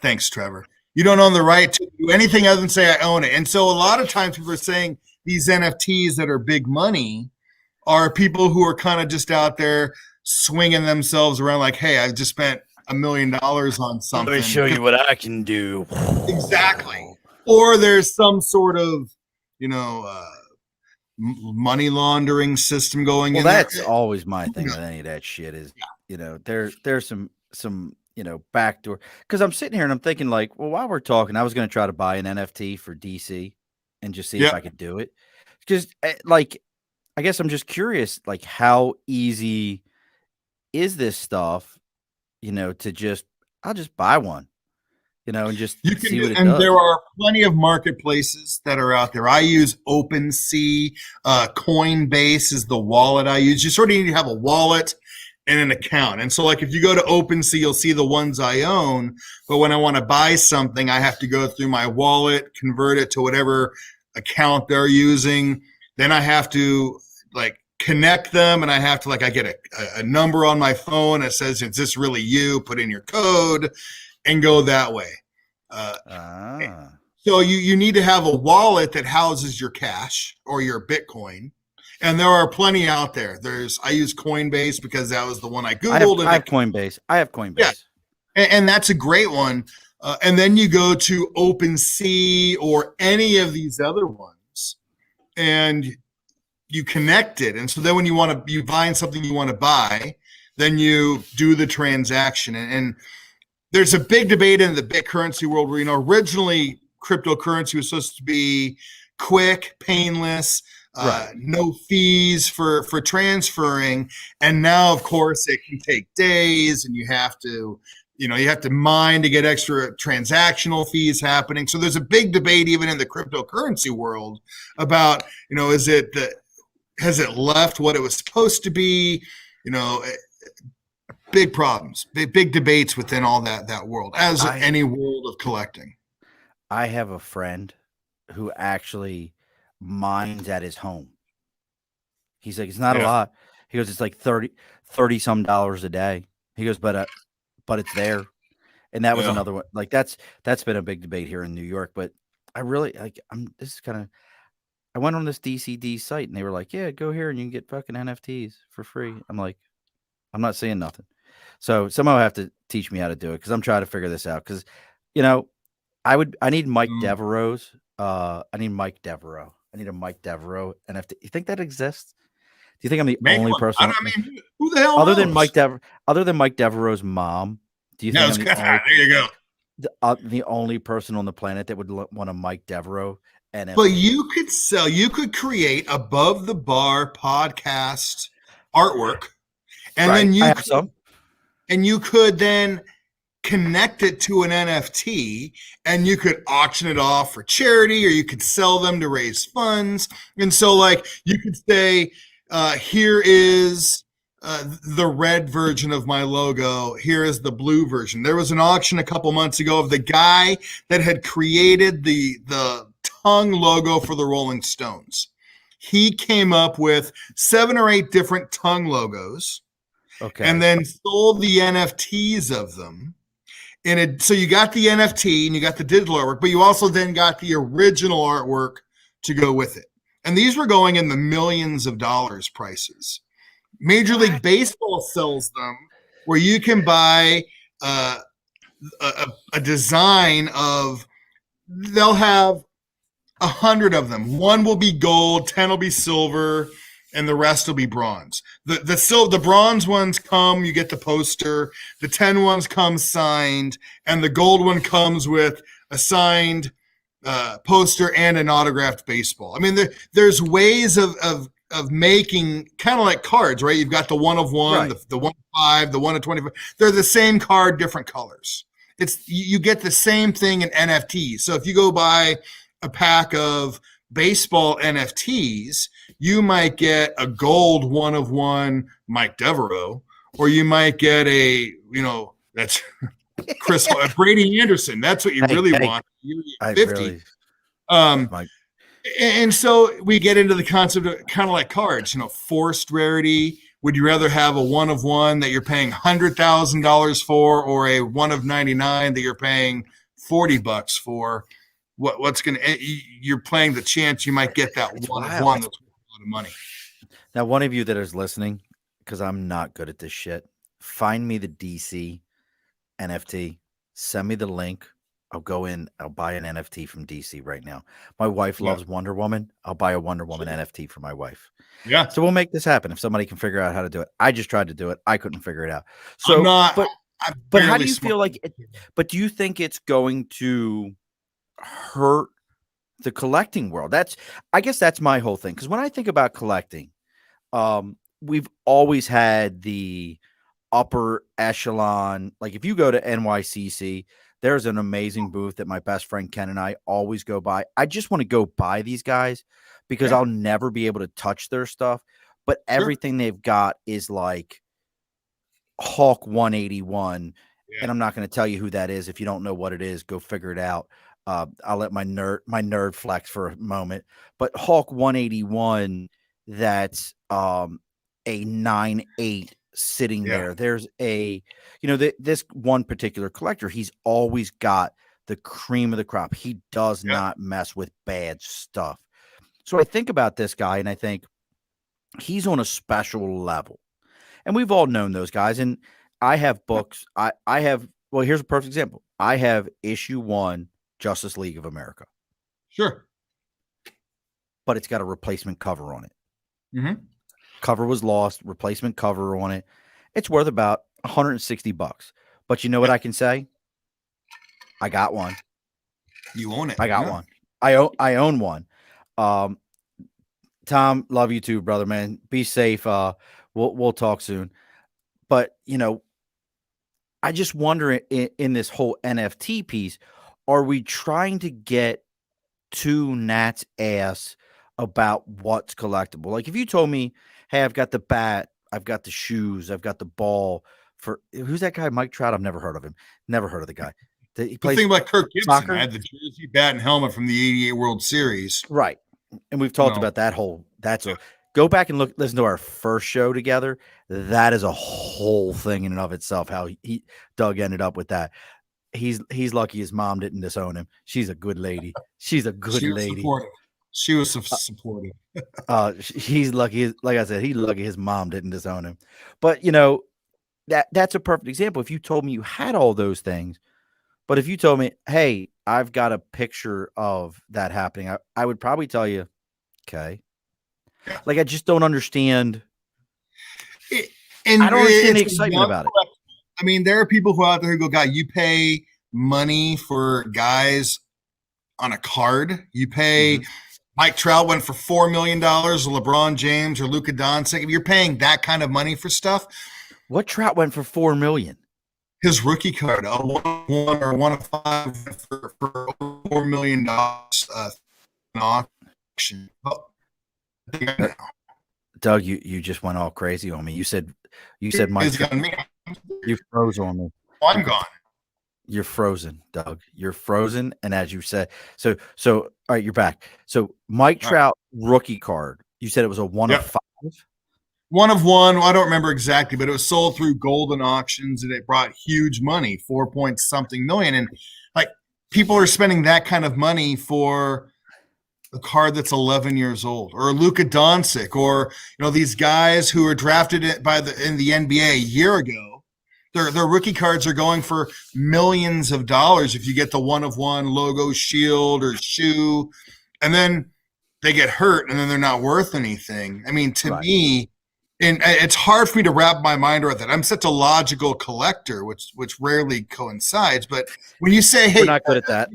thanks, Trevor. You don't own the right to do anything other than say I own it. And so a lot of times people are saying these NFTs that are big money are people who are kind of just out there swinging themselves around like, hey, I've just spent $1 million on something. Let me show you what I can do. Exactly. Or there's some sort of, money laundering system going in. That's always my thing with any of that shit is, there's some backdoor. Because I'm sitting here and I'm thinking like, well, while we're talking, I was going to try to buy an NFT for DC and just see if I could do it. Because I guess I'm just curious, like how easy is this stuff, I'll just buy one. And just see what it does. There are plenty of marketplaces that are out there. I use OpenSea. Coinbase is the wallet I use. You sort of need to have a wallet and an account. And so like if you go to OpenSea, you'll see the ones I own. But when I want to buy something, I have to go through my wallet, convert it to whatever account they're using. Then I have to connect them, and I have to I get a number on my phone that says, is this really you? Put in your code. And go that way. So you need to have a wallet that houses your cash or your Bitcoin. And there are plenty out there. I use Coinbase because that was the one I Googled. I have Coinbase. Yeah. And that's a great one. And then you go to OpenSea or any of these other ones and you connect it. And so then when you find something you want to buy, then you do the transaction. And there's a big debate in the BitCurrency world where, originally cryptocurrency was supposed to be quick, painless, Right. no fees for transferring. And now, of course, it can take days, and you have to mine to get extra transactional fees happening. So there's a big debate even in the cryptocurrency world about, has it left what it was supposed to be? Big problems, big debates within all that world, as any world of collecting. I have a friend who actually mines at his home. He's like, it's not a lot. He goes, it's like 30 some dollars a day. He goes, but it's there. And that was another one. Like that's been a big debate here in New York. But I really I went on this DCD site and they were like, yeah, go here and you can get fucking NFTs for free. I'm like, I'm not saying nothing. So somehow I have to teach me how to do it because I'm trying to figure this out. Because, I need Mike Devereaux's. I need Mike Devereaux. I need a Mike Devereaux NFT. You think that exists? Do you think I'm the only person? Who the hell other knows? than Mike Devereaux's mom? Do you think there you go. The only person on the planet that would want a Mike Devereaux NFT? But you could create above the bar podcast artwork, and then you could then connect it to an NFT, and you could auction it off for charity, or you could sell them to raise funds. And so, like, you could say, here is the red version of my logo. Here is the blue version. There was an auction a couple months ago of the guy that had created the tongue logo for the Rolling Stones. He came up with 7 or 8 different tongue logos, and then sold the NFTs of them. And so you got the NFT and you got the digital artwork, but you also then got the original artwork to go with it. And these were going in the millions of dollars prices. Major League Baseball sells them where you can buy a design of, they'll have 100 of them. 1 will be gold, 10 will be silver, and the rest will be bronze. The bronze ones come, you get the poster. The 10 ones come signed, and the gold one comes with a signed poster and an autographed baseball. I mean, there's ways of making kind of like cards, right? You've got the 1 of 1, right, the 1 of 5, the 1 of 25. They're the same card, different colors. You get the same thing in NFTs. So if you go buy a pack of baseball NFTs, you might get a gold 1 of 1 Mike Devereaux, or you might get that's Chris Brady Anderson. That's what you really want. You get 50. Really, and so we get into the concept of kind of like cards, forced rarity. Would you rather have a 1 of 1 that you're paying $100,000 for, or a 1 of 99 that you're paying $40 for? You're playing the chance you might get that 1 of 1 that's worth a lot of money. Now, one of you that is listening, because I'm not good at this shit, find me the DC NFT, send me the link. I'll go in, I'll buy an NFT from DC right now. My wife loves Wonder Woman. I'll buy a Wonder Woman NFT for my wife. Yeah. So we'll make this happen if somebody can figure out how to do it. I just tried to do it. I couldn't figure it out. So, but how do you feel like it? But do you think it's going to hurt the collecting world? I guess that's my whole thing. Because when I think about collecting, we've always had the upper echelon. Like if you go to NYCC, there's an amazing booth that my best friend Ken and I always go by. I just want to go buy these guys because I'll never be able to touch their stuff. But everything they've got is like Hawk 181. And I'm not going to tell you who that is. If you don't know what it is, go figure it out. I'll let my nerd flex for a moment. But Hawk 181, that's a 9.8 sitting there. There's this one particular collector, he's always got the cream of the crop. He does not mess with bad stuff. So I think about this guy and I think he's on a special level. And we've all known those guys. And I have books. I have, well, here's a perfect example. I have issue 1 Justice League of America. Sure. But it's got a replacement cover on it. Mm-hmm. Cover was lost, replacement cover on it. It's worth about $160. But you know what I can say? I got one. You own it. I got one. I own one. Tom, love you too, brother, man. Be safe. We'll talk soon. But I just wonder in this whole NFT piece, are we trying to get too Nat's ass about what's collectible? Like if you told me, hey, I've got the bat, I've got the shoes, I've got the ball for who's that guy? Mike Trout. I've never heard of him. Never heard of the guy. He The plays thing about Kirk Gibson, soccer. I had the jersey, bat, and helmet from the '88 World Series. Right. And we've talked about that whole go back and listen to our first show together. That is a whole thing in and of itself, how Doug ended up with that. He's lucky his mom didn't disown him. She's a good lady. She's a good lady. Supportive. She was supportive. He's lucky. Like I said, he's lucky his mom didn't disown him. But that's a perfect example. If you told me you had all those things, but if you told me, hey, I've got a picture of that happening, I would probably tell you, okay. Yeah. Like I just don't understand. I don't understand the excitement about it. I mean, there are people who out there who go, God, you pay money for guys on a card. You pay Mike Trout went for $4 million, LeBron James or Luka Doncic. If you're paying that kind of money for stuff. What Trout went for $4 million? His rookie card, a 1-of-1 or 1-of-5 for $4 million auction. Doug, you just went all crazy on me. You said Mike. You froze on me. Oh, I'm gone. You're frozen, Doug. You're frozen. And as you said, so all right, you're back. So Mike Trout rookie card. You said it was a 1-of-5? 1-of-1. I don't remember exactly, but it was sold through Golden Auctions and it brought huge money, 4-point-something million. And like people are spending that kind of money for a card that's 11 years old, or Luka Doncic, or these guys who were drafted in the NBA a year ago. Their rookie cards are going for millions of dollars if you get the 1-of-1 logo shield or shoe, and then they get hurt and then they're not worth anything. I mean, to me, and it's hard for me to wrap my mind around that. I'm such a logical collector, which rarely coincides. But when you say, "Hey, we're not good at that,"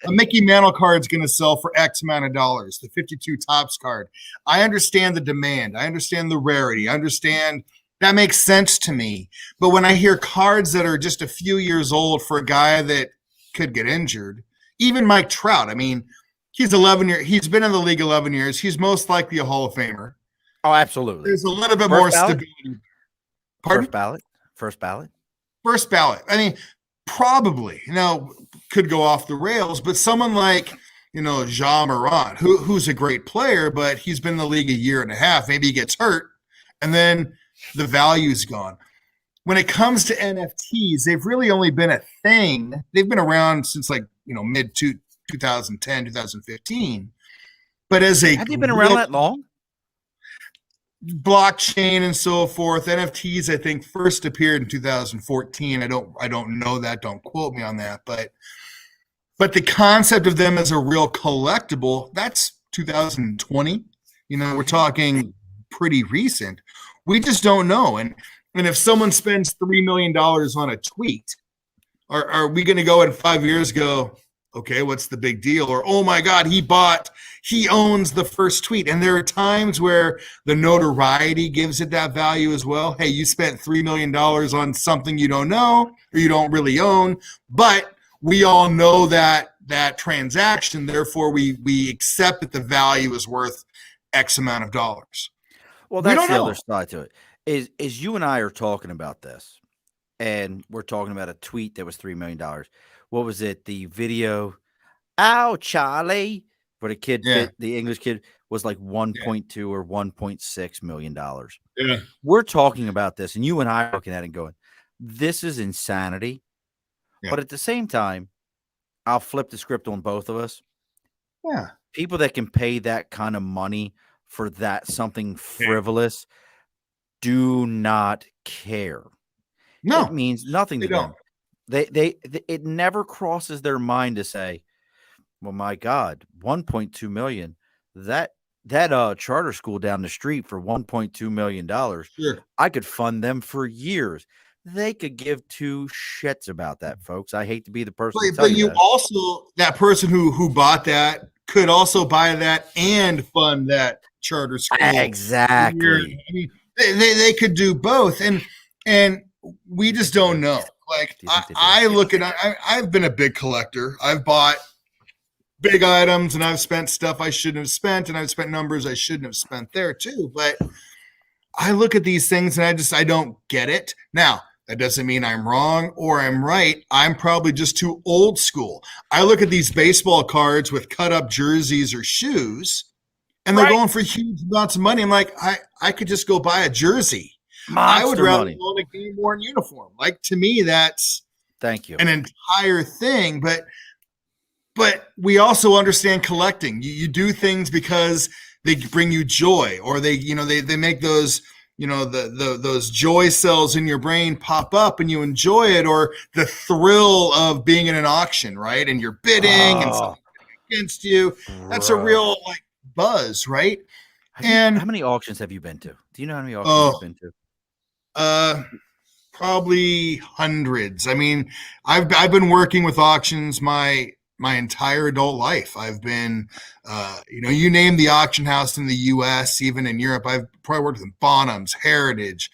a Mickey Mantle card is going to sell for X amount of dollars. The 52 Topps card. I understand the demand. I understand the rarity. I understand that makes sense to me. But when I hear cards that are just a few years old for a guy that could get injured, even Mike Trout. I mean, he's 11 years. He's been in the league 11 years. He's most likely a Hall of Famer. Oh, absolutely. There's a little bit more stability. Pardon? First ballot. I mean, probably, could go off the rails, but someone like, Jean Morant, who's a great player, but he's been in the league a year and a half. Maybe he gets hurt, and then the value's gone. When it comes to NFTs, they've really only been a thing. They've been around since mid 2010, 2015. But have they been around that long? Blockchain and so forth. NFTs, I think, first appeared in 2014. I don't know that. Don't quote me on that. But the concept of them as a real collectible, that's 2020. We're talking pretty recent. We just don't know. And if someone spends $3 million on a tweet, are we going to go in 5 years go, okay, what's the big deal? Or, oh my God, he owns the first tweet. And there are times where the notoriety gives it that value as well. Hey, you spent $3 million on something you don't know or you don't really own, but we all know that transaction. Therefore, we accept that the value is worth X amount of dollars. Well, that's the other side to it. Is you and I are talking about this, and we're talking about a tweet that was $3 million. What was it? The video, "Ow, Charlie," where the kid, the English kid, was like 1.2 or $1.6 million. Yeah. We're talking about this, and you and I are looking at it and going, "This is insanity." Yeah. But at the same time, I'll flip the script on both of us. Yeah. People that can pay that kind of money for that something frivolous do not care. No, it means nothing to them. It never crosses their mind to say, well, my God, 1.2 million, that charter school down the street for $1.2 million, sure, I could fund them for years. They could give two shits about that, folks. I hate to be the person. But you also, that person who bought that could also buy that and fund that charter school. Exactly. I mean, they could do both, and we just don't know. Like I look at, I've been a big collector. I've bought big items and I've spent stuff I shouldn't have spent, and I've spent numbers I shouldn't have spent there too. But I look at these things and I don't get it. Now, that doesn't mean I'm wrong or I'm right. I'm probably just too old school. I look at these baseball cards with cut up jerseys or shoes, and they're going for huge amounts of money. I'm like, I could just go buy a jersey. Monster I would rather money. own a game worn uniform. Like, to me, that's Thank you. an entire thing. But we also understand collecting. You do things because they bring you joy, or they make those, those joy cells in your brain pop up and you enjoy it, or the thrill of being in an auction, right? And you're bidding and something against you. That's a real buzz, right? How many auctions have you been to? Do you know how many auctions you've been to? Probably hundreds. I mean, I've been working with auctions my entire adult life. I've been, you name the auction house in the U.S., even in Europe. I've probably worked with Bonhams, Heritage,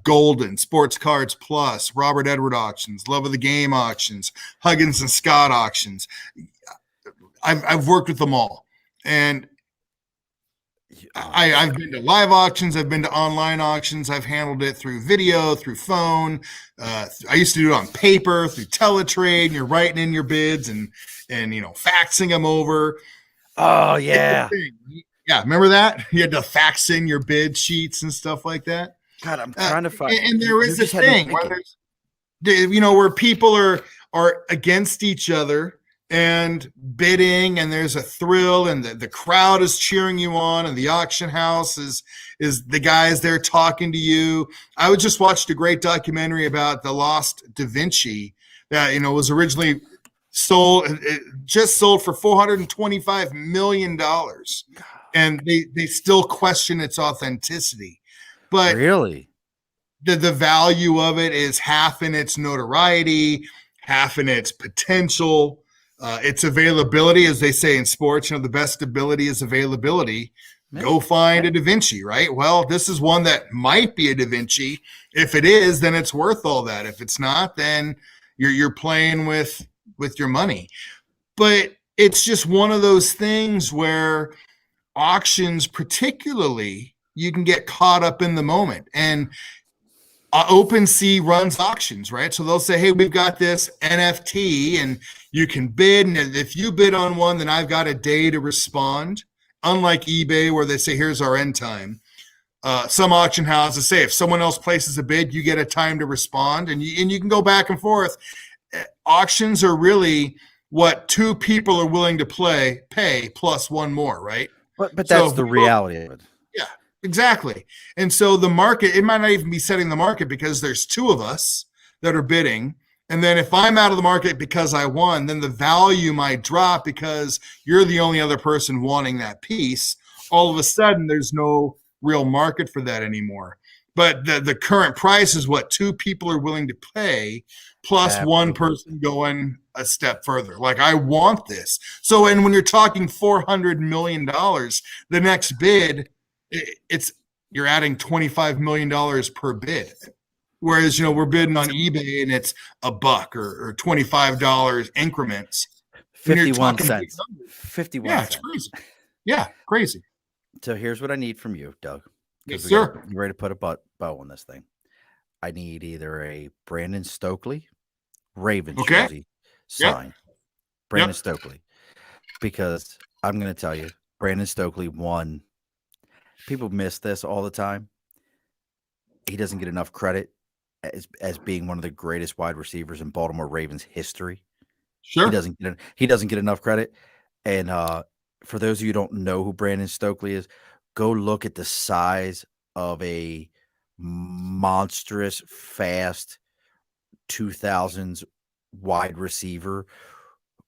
Golden, Sports Cards Plus, Robert Edward auctions, Love of the Game auctions, Huggins and Scott auctions. I've worked with them all, and I've been to live auctions. I've been to online auctions. I've handled it through video, through phone. I used to do it on paper, through teletrade, and you're writing in your bids and faxing them over. Oh, yeah. Yeah, remember that? You had to fax in your bid sheets and stuff like that. God, I'm trying to find. And there is a thing where where people are against each other and bidding, and there's a thrill, and the crowd is cheering you on, and the auction house is the guys there talking to you. I just watched a great documentary about the lost Da Vinci that was originally sold for $425 million, and they still question its authenticity. But really, the value of it is half in its notoriety, half in its potential. Its availability, as they say in sports, the best ability is availability. Go find a Da Vinci, right? Well, this is one that might be a Da Vinci. If it is, then it's worth all that. If it's not, then you're playing with your money. But it's just one of those things where auctions, particularly, you can get caught up in the moment. And OpenSea runs auctions, right? So they'll say, hey, we've got this NFT and you can bid. And if you bid on one, then I've got a day to respond. Unlike eBay, where they say, here's our end time. Some auction houses say if someone else places a bid, you get a time to respond, and you can go back and forth. Auctions are really what two people are willing to pay plus one more, right? But that's the reality of it. Yeah. Exactly. And so the market, it might not even be setting the market because there's two of us that are bidding. And then if I'm out of the market because I won, then the value might drop because you're the only other person wanting that piece. All of a sudden, there's no real market for that anymore. But the current price is what two people are willing to pay, plus one person going a step further. Like, I want this. So, and when you're talking $400 million, the next bid, you're adding $25 million per bid. Whereas, we're bidding on eBay and it's $1 or $25 increments. 51 cents. 51 Yeah, cents. It's crazy. Yeah, crazy. So here's what I need from you, Doug. Yes, sir. You're ready to put a bow on this thing. I need either a Brandon Stokely Ravens jersey signed. Brandon Stokely. Because I'm going to tell you, Brandon Stokely won. People miss this all the time. He doesn't get enough credit as being one of the greatest wide receivers in Baltimore Ravens history. Sure. He doesn't get enough credit. And for those of you who don't know who Brandon Stokely is, go look at the size of a monstrous, fast 2000s wide receiver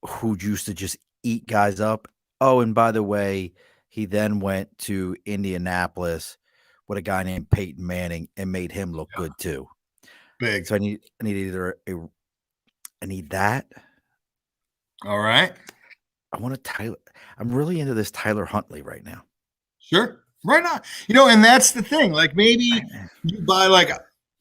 who used to just eat guys up. Oh, and by the way, he then went to Indianapolis with a guy named Peyton Manning and made him look good too. Big. So I need that. All right. I want to Tyler. I'm really into this Tyler Huntley right now. Sure. Right on. And that's the thing. Like maybe you buy like,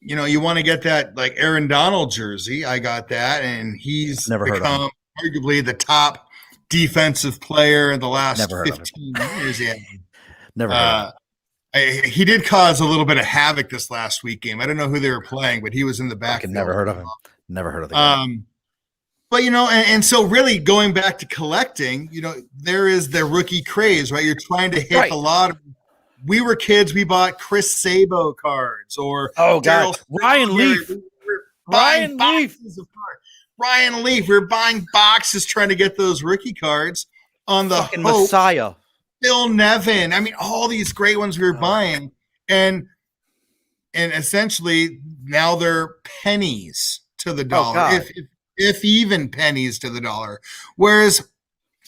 you want to get that like Aaron Donald jersey. I got that, and he's Never heard of him. become arguably the top defensive player in the last Never heard of him. 15 years. Yeah. Never heard of him. He did cause a little bit of havoc this last week game. I don't know who they were playing, but he was in the backfield. Never heard of him. Never heard of the guy. But and so really going back to collecting, there is the rookie craze, right? You're trying to hit a lot of. We were kids. We bought Chris Sabo cards or Ryan Leaf. Ryan Leaf. We're buying boxes trying to get those rookie cards on the fucking Messiah. Phil Nevin. I mean, all these great ones we were buying, and essentially now they're pennies to the dollar, if even pennies to the dollar. Whereas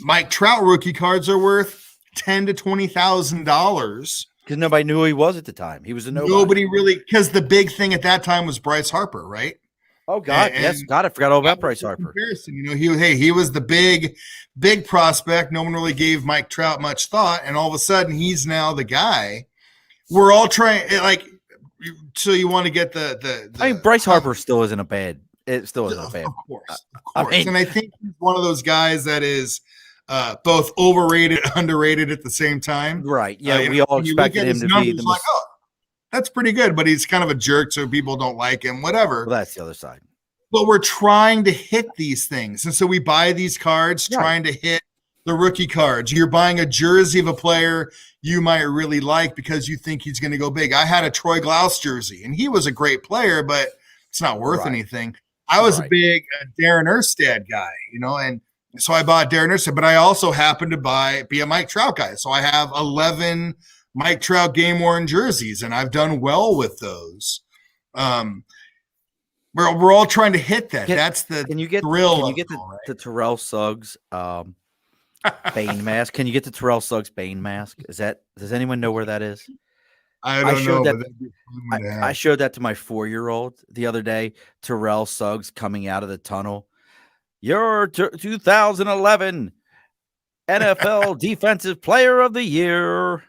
Mike Trout rookie cards are worth $10,000 to $20,000 because nobody knew who he was at the time. He was a nobody. Nobody really, because the big thing at that time was Bryce Harper, right? Oh God, yes, God, I forgot all about Bryce Harper. Comparison, he was the big prospect. No one really gave Mike Trout much thought, and all of a sudden he's now the guy. We're all trying, like, so you want to get the I mean, Bryce Harper still isn't a bad. It still isn't a bad. Of course. And I think he's one of those guys that is both overrated, underrated at the same time. Right. Yeah, we all expected him to be the like, that's pretty good, but he's kind of a jerk, so people don't like him, whatever. Well, that's the other side. But we're trying to hit these things. And so we buy these cards trying to hit the rookie cards. You're buying a jersey of a player you might really like because you think he's going to go big. I had a Troy Glaus jersey, and he was a great player, but it's not worth anything. I was a big Darren Erstad guy, and so I bought Darren Erstad, but I also happened to be a Mike Trout guy. So I have 11 Mike Trout game-worn jerseys, and I've done well with those. We're all trying to hit that. That's the thrill. Can you get the Terrell Suggs Bane mask? Can you get the Terrell Suggs Bane mask? Does anyone know where that is? I don't know. I showed that to my 4-year-old the other day. Terrell Suggs coming out of the tunnel. Your 2011 NFL Defensive Player of the Year,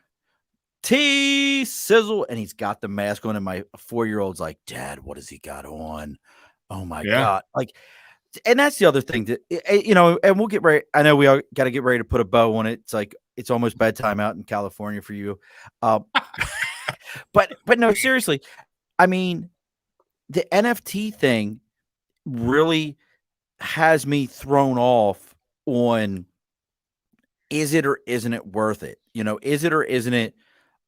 T Sizzle, and he's got the mask on, and my 4-year-old's like, Dad, what has he got on? Oh my God. Like, and that's the other thing that, and we'll get ready. I know we all got to get ready to put a bow on it. It's like, it's almost bedtime out in California for you. But no, seriously, I mean, the NFT thing really has me thrown off on, is it or isn't it worth it? Is it or isn't it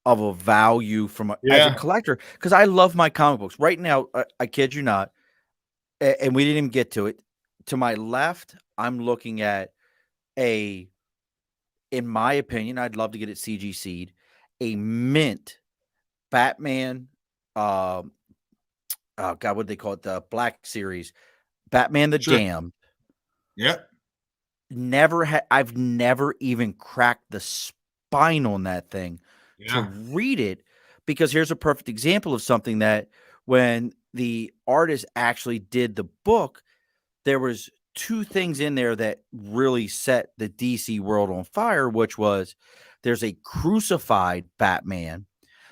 of a value as a collector? Because I love my comic books. Right now, I kid you not, and we didn't even get to it. To my left, I'm looking at in my opinion, I'd love to get it CGC'd, a mint Batman, God, what do they call it? The Black Series, Batman the Damned. Yeah. I've never even cracked the spine on that thing to read it, because here's a perfect example of something that when the artist actually did the book, there was 2 things in there that really set the DC world on fire, which was there's a crucified Batman.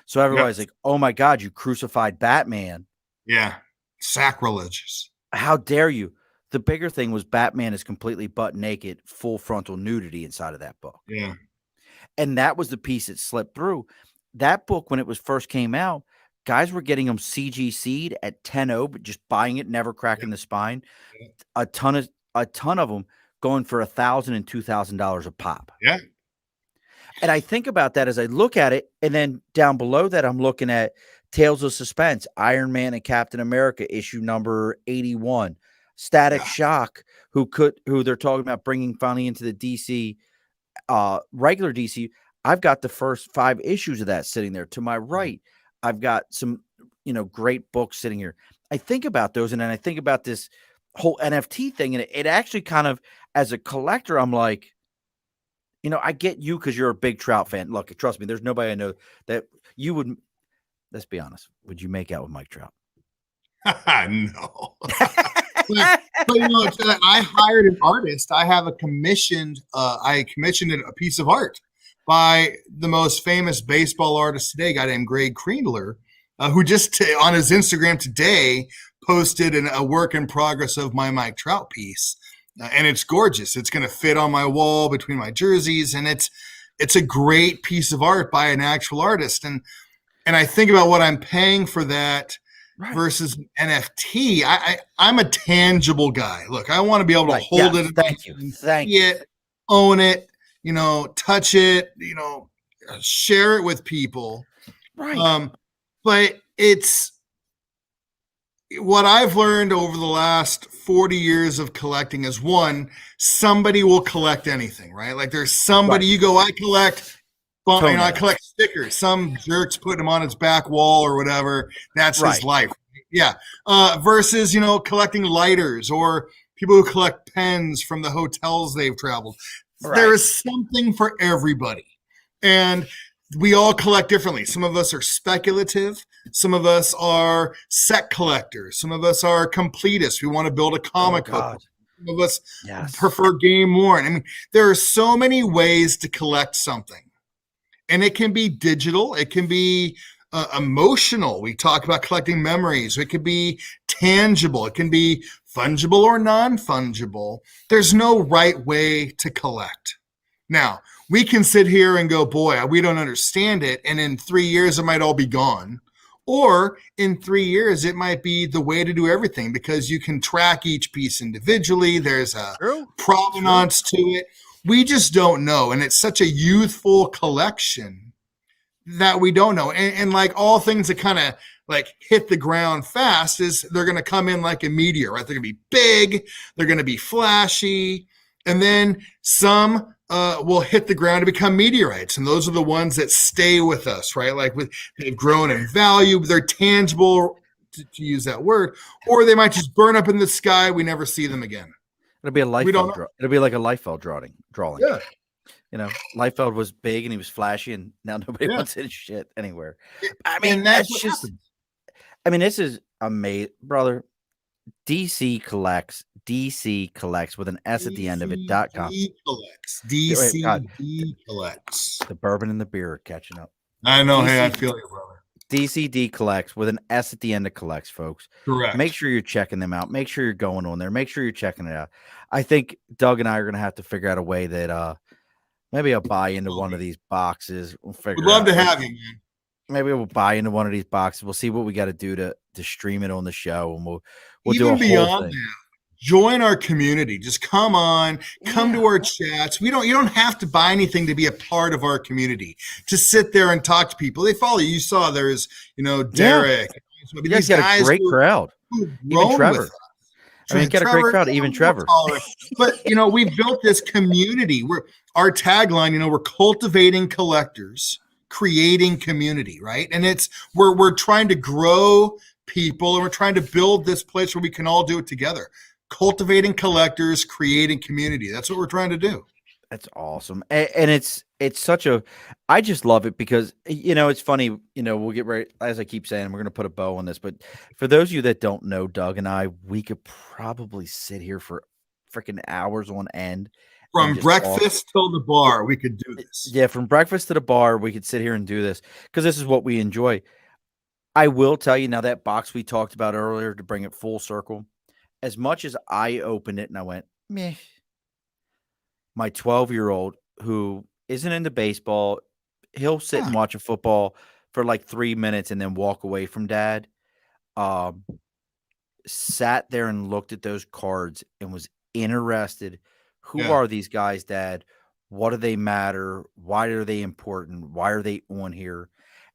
So everybody's like, oh my God, you crucified Batman. Yeah. Sacrilegious. How dare you? The bigger thing was Batman is completely butt naked, full frontal nudity inside of that book. Yeah. And that was the piece that slipped through. That book, when it was first came out, guys were getting them CGC'd at 10.0, but just buying it, never cracking the spine. Yeah. A ton of them going for $1,000 and $2,000 a pop. Yeah. And I think about that as I look at it, and then down below that, I'm looking at Tales of Suspense, Iron Man and Captain America, issue number 81, Static Shock, who they're talking about bringing finally into the DC, regular DC. I've got the first 5 issues of that sitting there. To my right, I've got some, great books sitting here. I think about those, and then I think about this whole NFT thing, and it actually kind of, as a collector, I'm like, I get you because you're a big Trout fan. Look, trust me, there's nobody I know that you would. Let's be honest. Would you make out with Mike Trout? No. but I hired an artist. I have I commissioned a piece of art by the most famous baseball artist today, a guy named Greg Kriendler, who just on his Instagram today posted a work in progress of my Mike Trout piece. And it's gorgeous. It's going to fit on my wall between my jerseys. And it's a great piece of art by an actual artist. And I think about what I'm paying for that versus NFT. I'm a tangible guy. Look, I want to be able to hold it. Thank you. It, own it, touch it, share it with people. Right. But it's what I've learned over the last 40 years of collecting is somebody will collect anything, right? Like there's somebody you go, I collect I collect stickers. Some jerk's putting them on his back wall or whatever. That's his life. Yeah. Versus, collecting lighters or people who collect pens from the hotels they've traveled. Right. There is something for everybody. And we all collect differently. Some of us are speculative. Some of us are set collectors. Some of us are completists. We want to build a comic book. Some of us prefer game worn. I mean, there are so many ways to collect something. And it can be digital. It can be emotional. We talk about collecting memories. It could be tangible. It can be fungible or non-fungible. There's no right way to collect. Now, we can sit here and go, boy, we don't understand it. And in 3 years, it might all be gone. Or in 3 years, it might be the way to do everything because you can track each piece individually. There's a provenance to it. We just don't know. And it's such a youthful collection that we don't know. And like all things that kind of like hit the ground fast is they're going to come in like a meteor, right? They're going to be big. They're going to be flashy. And then some will hit the ground to become meteorites. And those are the ones that stay with us, right? Like they've grown in value. They're tangible, to use that word, or they might just burn up in the sky. We never see them again. It'll be a Liefeld It'll be like a Liefeld drawing. Yeah. Liefeld was big and he was flashy, and now nobody wants his shit anywhere. I mean, and that's just. This is amazing, brother. DC Collects with an S at the end of it. .com. DCD Collects. The bourbon and the beer are catching up. I know. Hey, I feel you, brother. DCD Collects with an S at the end of collects, folks. Correct. Make sure you're checking them out. Make sure you're going on there. Make sure you're checking it out. I think Doug and I are going to have to figure out a way that maybe I'll buy into one of these boxes. We'd love to have you, man. Maybe we'll buy into one of these boxes. We'll see what we got to do to stream it on the show, and we'll even do a beyond whole thing. that. Join our community. Just come to our chats. You don't have to buy anything to be a part of our community. Just sit there and talk to people. They follow you. You saw there's, Derek. You guys got a great crowd. Even Trevor. Got a great crowd. Even Trevor. But we've built this community. Our tagline, we're cultivating collectors, creating community, right? And we're trying to grow people, and we're trying to build this place where we can all do it together. Cultivating collectors, creating community. That's what we're trying to do. That's awesome. And it's such I just love it because, it's funny, we'll get right, as I keep saying, we're going to put a bow on this, but for those of you that don't know Doug and I, we could probably sit here for freaking hours on end. From breakfast till the bar, we could do this. Yeah, from breakfast to the bar, we could sit here and do this because this is what we enjoy. I will tell you now, that box we talked about earlier, to bring it full circle, as much as I opened it and I went, meh, my 12-year-old who isn't into baseball, he'll sit and watch a football for like 3 minutes and then walk away from dad, sat there and looked at those cards and was interested. Who are these guys, Dad? What do they matter? Why are they important? Why are they on here?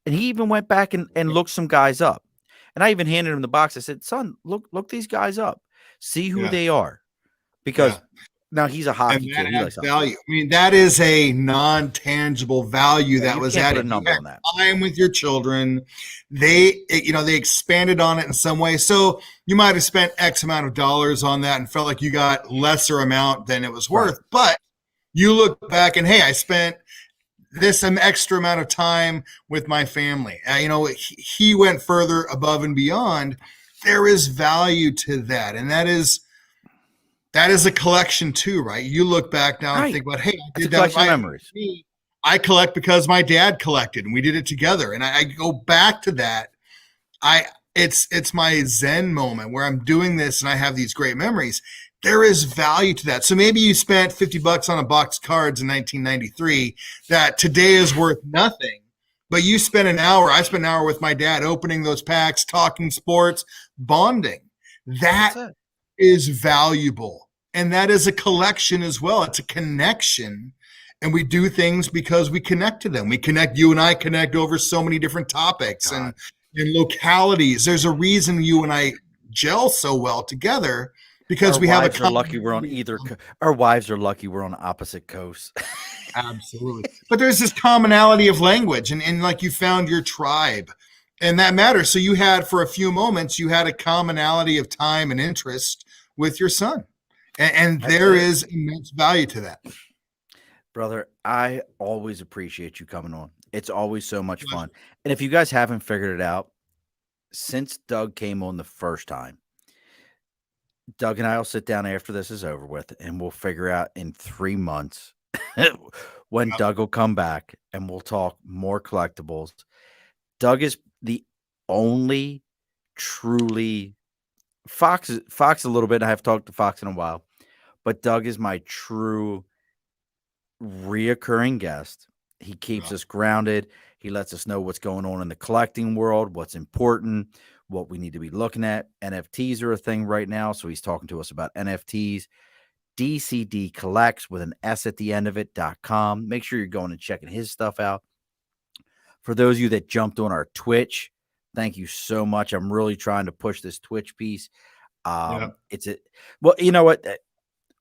And he even went back and looked some guys up. And I even handed him the box. I said, son, look these guys up. See who they are. Because now he's a hockey kid. He likes value. I mean, that is a non-tangible value that was added. Number on that. Time with your children. They expanded on it in some way. So you might have spent X amount of dollars on that and felt like you got lesser amount than it was worth. But you look back and, hey, I spent some extra amount of time with my family. He went further above and beyond. There is value to that. And that is that is a collection too, right? You look back now and Right. think about, hey, I It's a did that with collection of my memories. me. I collect because my dad collected and we did it together. And I go back to that. It's my Zen moment where I'm doing this and I have these great memories. There is value to that. So maybe you spent $50 on a box of cards in 1993 that today is worth nothing, but you spent an hour. I spent an hour with my dad opening those packs, talking sports, bonding. That is valuable. And that is a collection as well. It's a connection. And we do things because we connect to them. You and I connect over so many different topics and localities. There's a reason you and I gel so well together because we have a are lucky we're on either. Our wives are lucky we're on opposite coasts. Absolutely. But there's this commonality of language and like you found your tribe and that matters. So you had for a few moments, you had a commonality of time and interest with your son. And there is immense value to that. Brother, I always appreciate you coming on. It's always so much fun. And if you guys haven't figured it out, since Doug came on the first time, Doug and I will sit down after this is over with and we'll figure out in 3 months when Doug will come back and we'll talk more collectibles. Doug is the only truly Fox a little bit. I have talked to Fox in a while, but Doug is my true reoccurring guest. He keeps us grounded. He lets us know what's going on in the collecting world, what's important, what we need to be looking at. NFTs are a thing right now. So he's talking to us about NFTs. DCD Collects with an S at the end of it.com. Make sure you're going and checking his stuff out. For those of you that jumped on our Twitch, thank you so much. I'm really trying to push this Twitch piece. It's a well, you know what?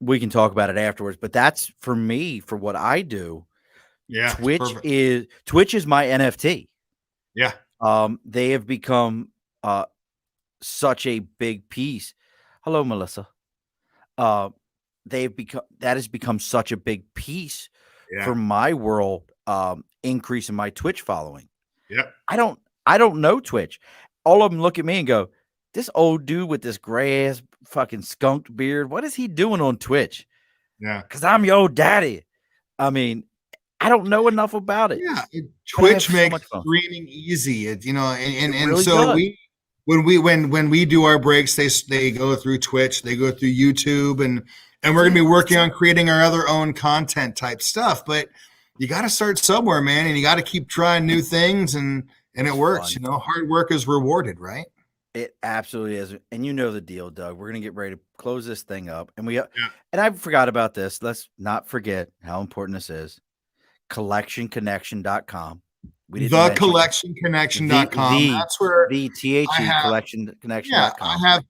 We can talk about it afterwards, but that's for me, for what I do. Yeah. Twitch is my NFT. Yeah. They have become such a big piece. Hello, Melissa. That has become such a big piece for my world, increasing my Twitch following. Yeah. I don't know Twitch. All of them look at me and go, this old dude with this gray ass fucking skunked beard, what is he doing on Twitch? Yeah. Because I'm your old-daddy. I mean, I don't know enough about it. Yeah. Twitch makes streaming easy. And so does. when we do our breaks, they go through Twitch, they go through YouTube, and we're gonna be working on creating our other own content type stuff. But you got to start somewhere, man, and you got to keep trying new things, and it works. Fun. Hard work is rewarded, right? It absolutely is. And you know the deal, Doug. We're going to get ready to close this thing up. And and I forgot about this. Let's not forget how important this is. Collectionconnection.com. Collectionconnection.com. That's where the THE collectionconnection.com. Yeah, I have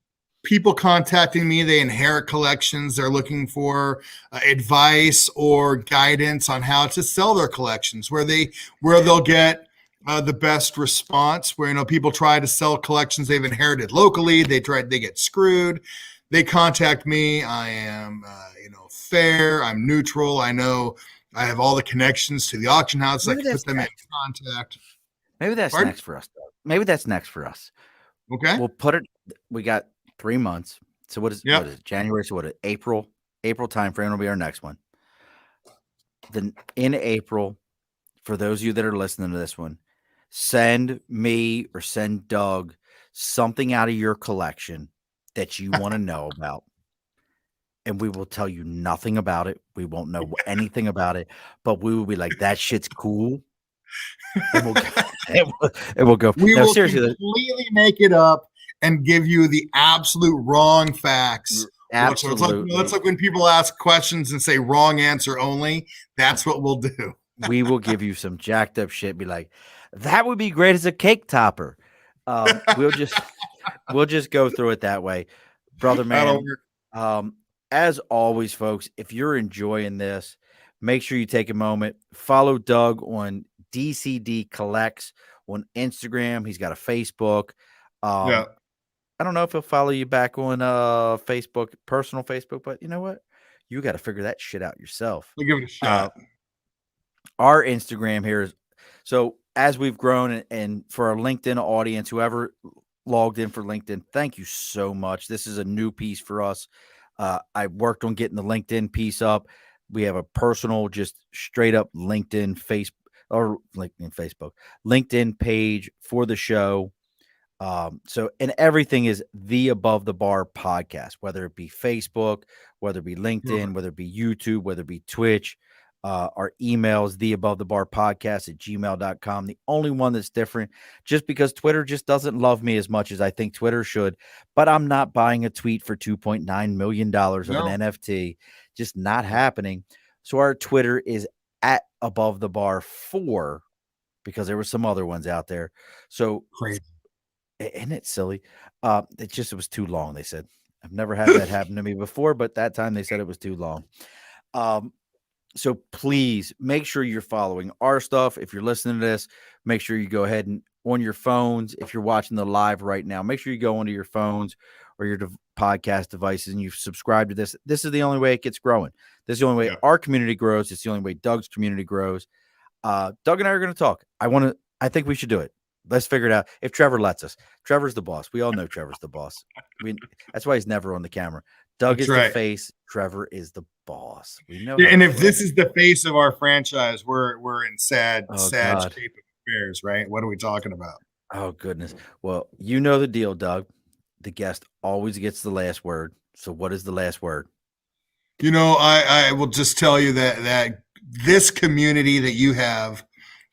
people contacting me. They inherit collections. They're looking for advice or guidance on how to sell their collections, where they'll get the best response. Where people try to sell collections they've inherited locally, they get screwed. They contact me. I am fair. I'm neutral. I know I have all the connections to the auction house. I can put them in contact. Maybe that's next for us, Doug. Maybe that's next for us. Okay. We'll put it. We got 3 months. So what is it? January. So what is it? April timeframe will be our next one. Then in April, for those of you that are listening to this one, send me or send Doug something out of your collection that you want to know about. And we will tell you nothing about it. We won't know anything about it, but we will be like, that shit's cool. And we'll go. We will completely make it up and give you the absolute wrong facts. Absolutely. It's like when people ask questions and say wrong answer only. That's what we'll do. We will give you some jacked up shit. Be like, that would be great as a cake topper. We'll just go through it that way, brother, man. As always, folks, if you're enjoying this, make sure you take a moment, follow Doug on DCD Collects on Instagram. He's got a Facebook. I don't know if he'll follow you back on Facebook, personal Facebook, but you know what? You got to figure that shit out yourself. We'll give it a shot. Our Instagram here is, so as we've grown, and for our LinkedIn audience, whoever logged in for LinkedIn, thank you so much. This is a new piece for us. I worked on getting the LinkedIn piece up. We have a personal, just straight up LinkedIn LinkedIn page for the show. And everything is the Above the Bar podcast, whether it be Facebook, whether it be LinkedIn, whether it be YouTube, whether it be Twitch. Our email is theabovethebarpodcast@gmail.com. The only one that's different, just because Twitter just doesn't love me as much as I think Twitter should, but I'm not buying a tweet for $2.9 million of an NFT. Just not happening. So our Twitter is at Above the Bar 4, because there were some other ones out there. So Crazy. Isn't it silly? It was too long, they said. I've never had that happen to me before, but that time they said it was too long. So please make sure you're following our stuff. If you're listening to this, make sure you go ahead and on your phones. If you're watching the live right now, make sure you go onto your phones or your podcast devices and you subscribe to this. This is the only way it gets growing. This is the only way our community grows. It's the only way Doug's community grows. Doug and I are going to talk. I think we should do it. Let's figure it out. If Trevor lets us. Trevor's the boss. We all know Trevor's the boss. That's why he's never on the camera. Doug is the face. Trevor is the boss. We know. And if this is the face of our franchise, we're in sad shape of affairs, right? What are we talking about? Oh, goodness. Well, you know the deal, Doug. The guest always gets the last word. So what is the last word? I will just tell you that this community that you have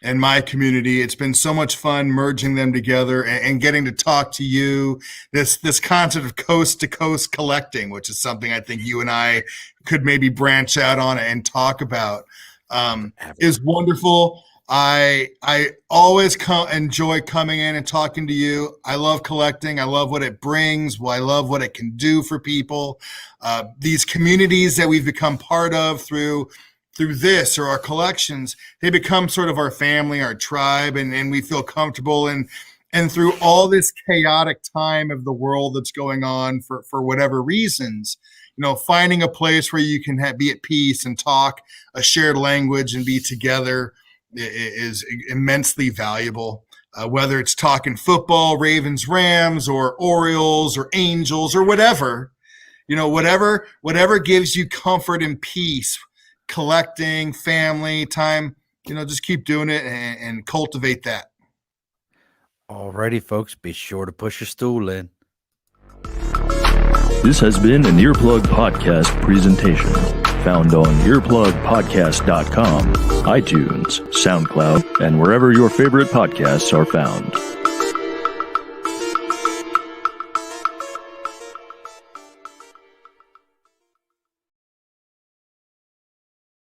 and my community, it's been so much fun merging them together and getting to talk to you. This concept of coast to coast collecting, which is something I think you and I could maybe branch out on and talk about, is wonderful. I always enjoy coming in and talking to you. I love collecting. I love what it brings. I love what it can do for people. These communities that we've become part of through this or our collections, they become sort of our family, our tribe, and we feel comfortable. And through all this chaotic time of the world that's going on for whatever reasons, finding a place where you can be at peace and talk a shared language and be together is immensely valuable. Whether it's talking football, Ravens, Rams, or Orioles, or Angels, or whatever, whatever gives you comfort and peace. Collecting, family, time, just keep doing it and cultivate that. Alrighty, folks, be sure to push your stool in. This has been an Earplug Podcast presentation, found on earplugpodcast.com, iTunes, SoundCloud, and wherever your favorite podcasts are found.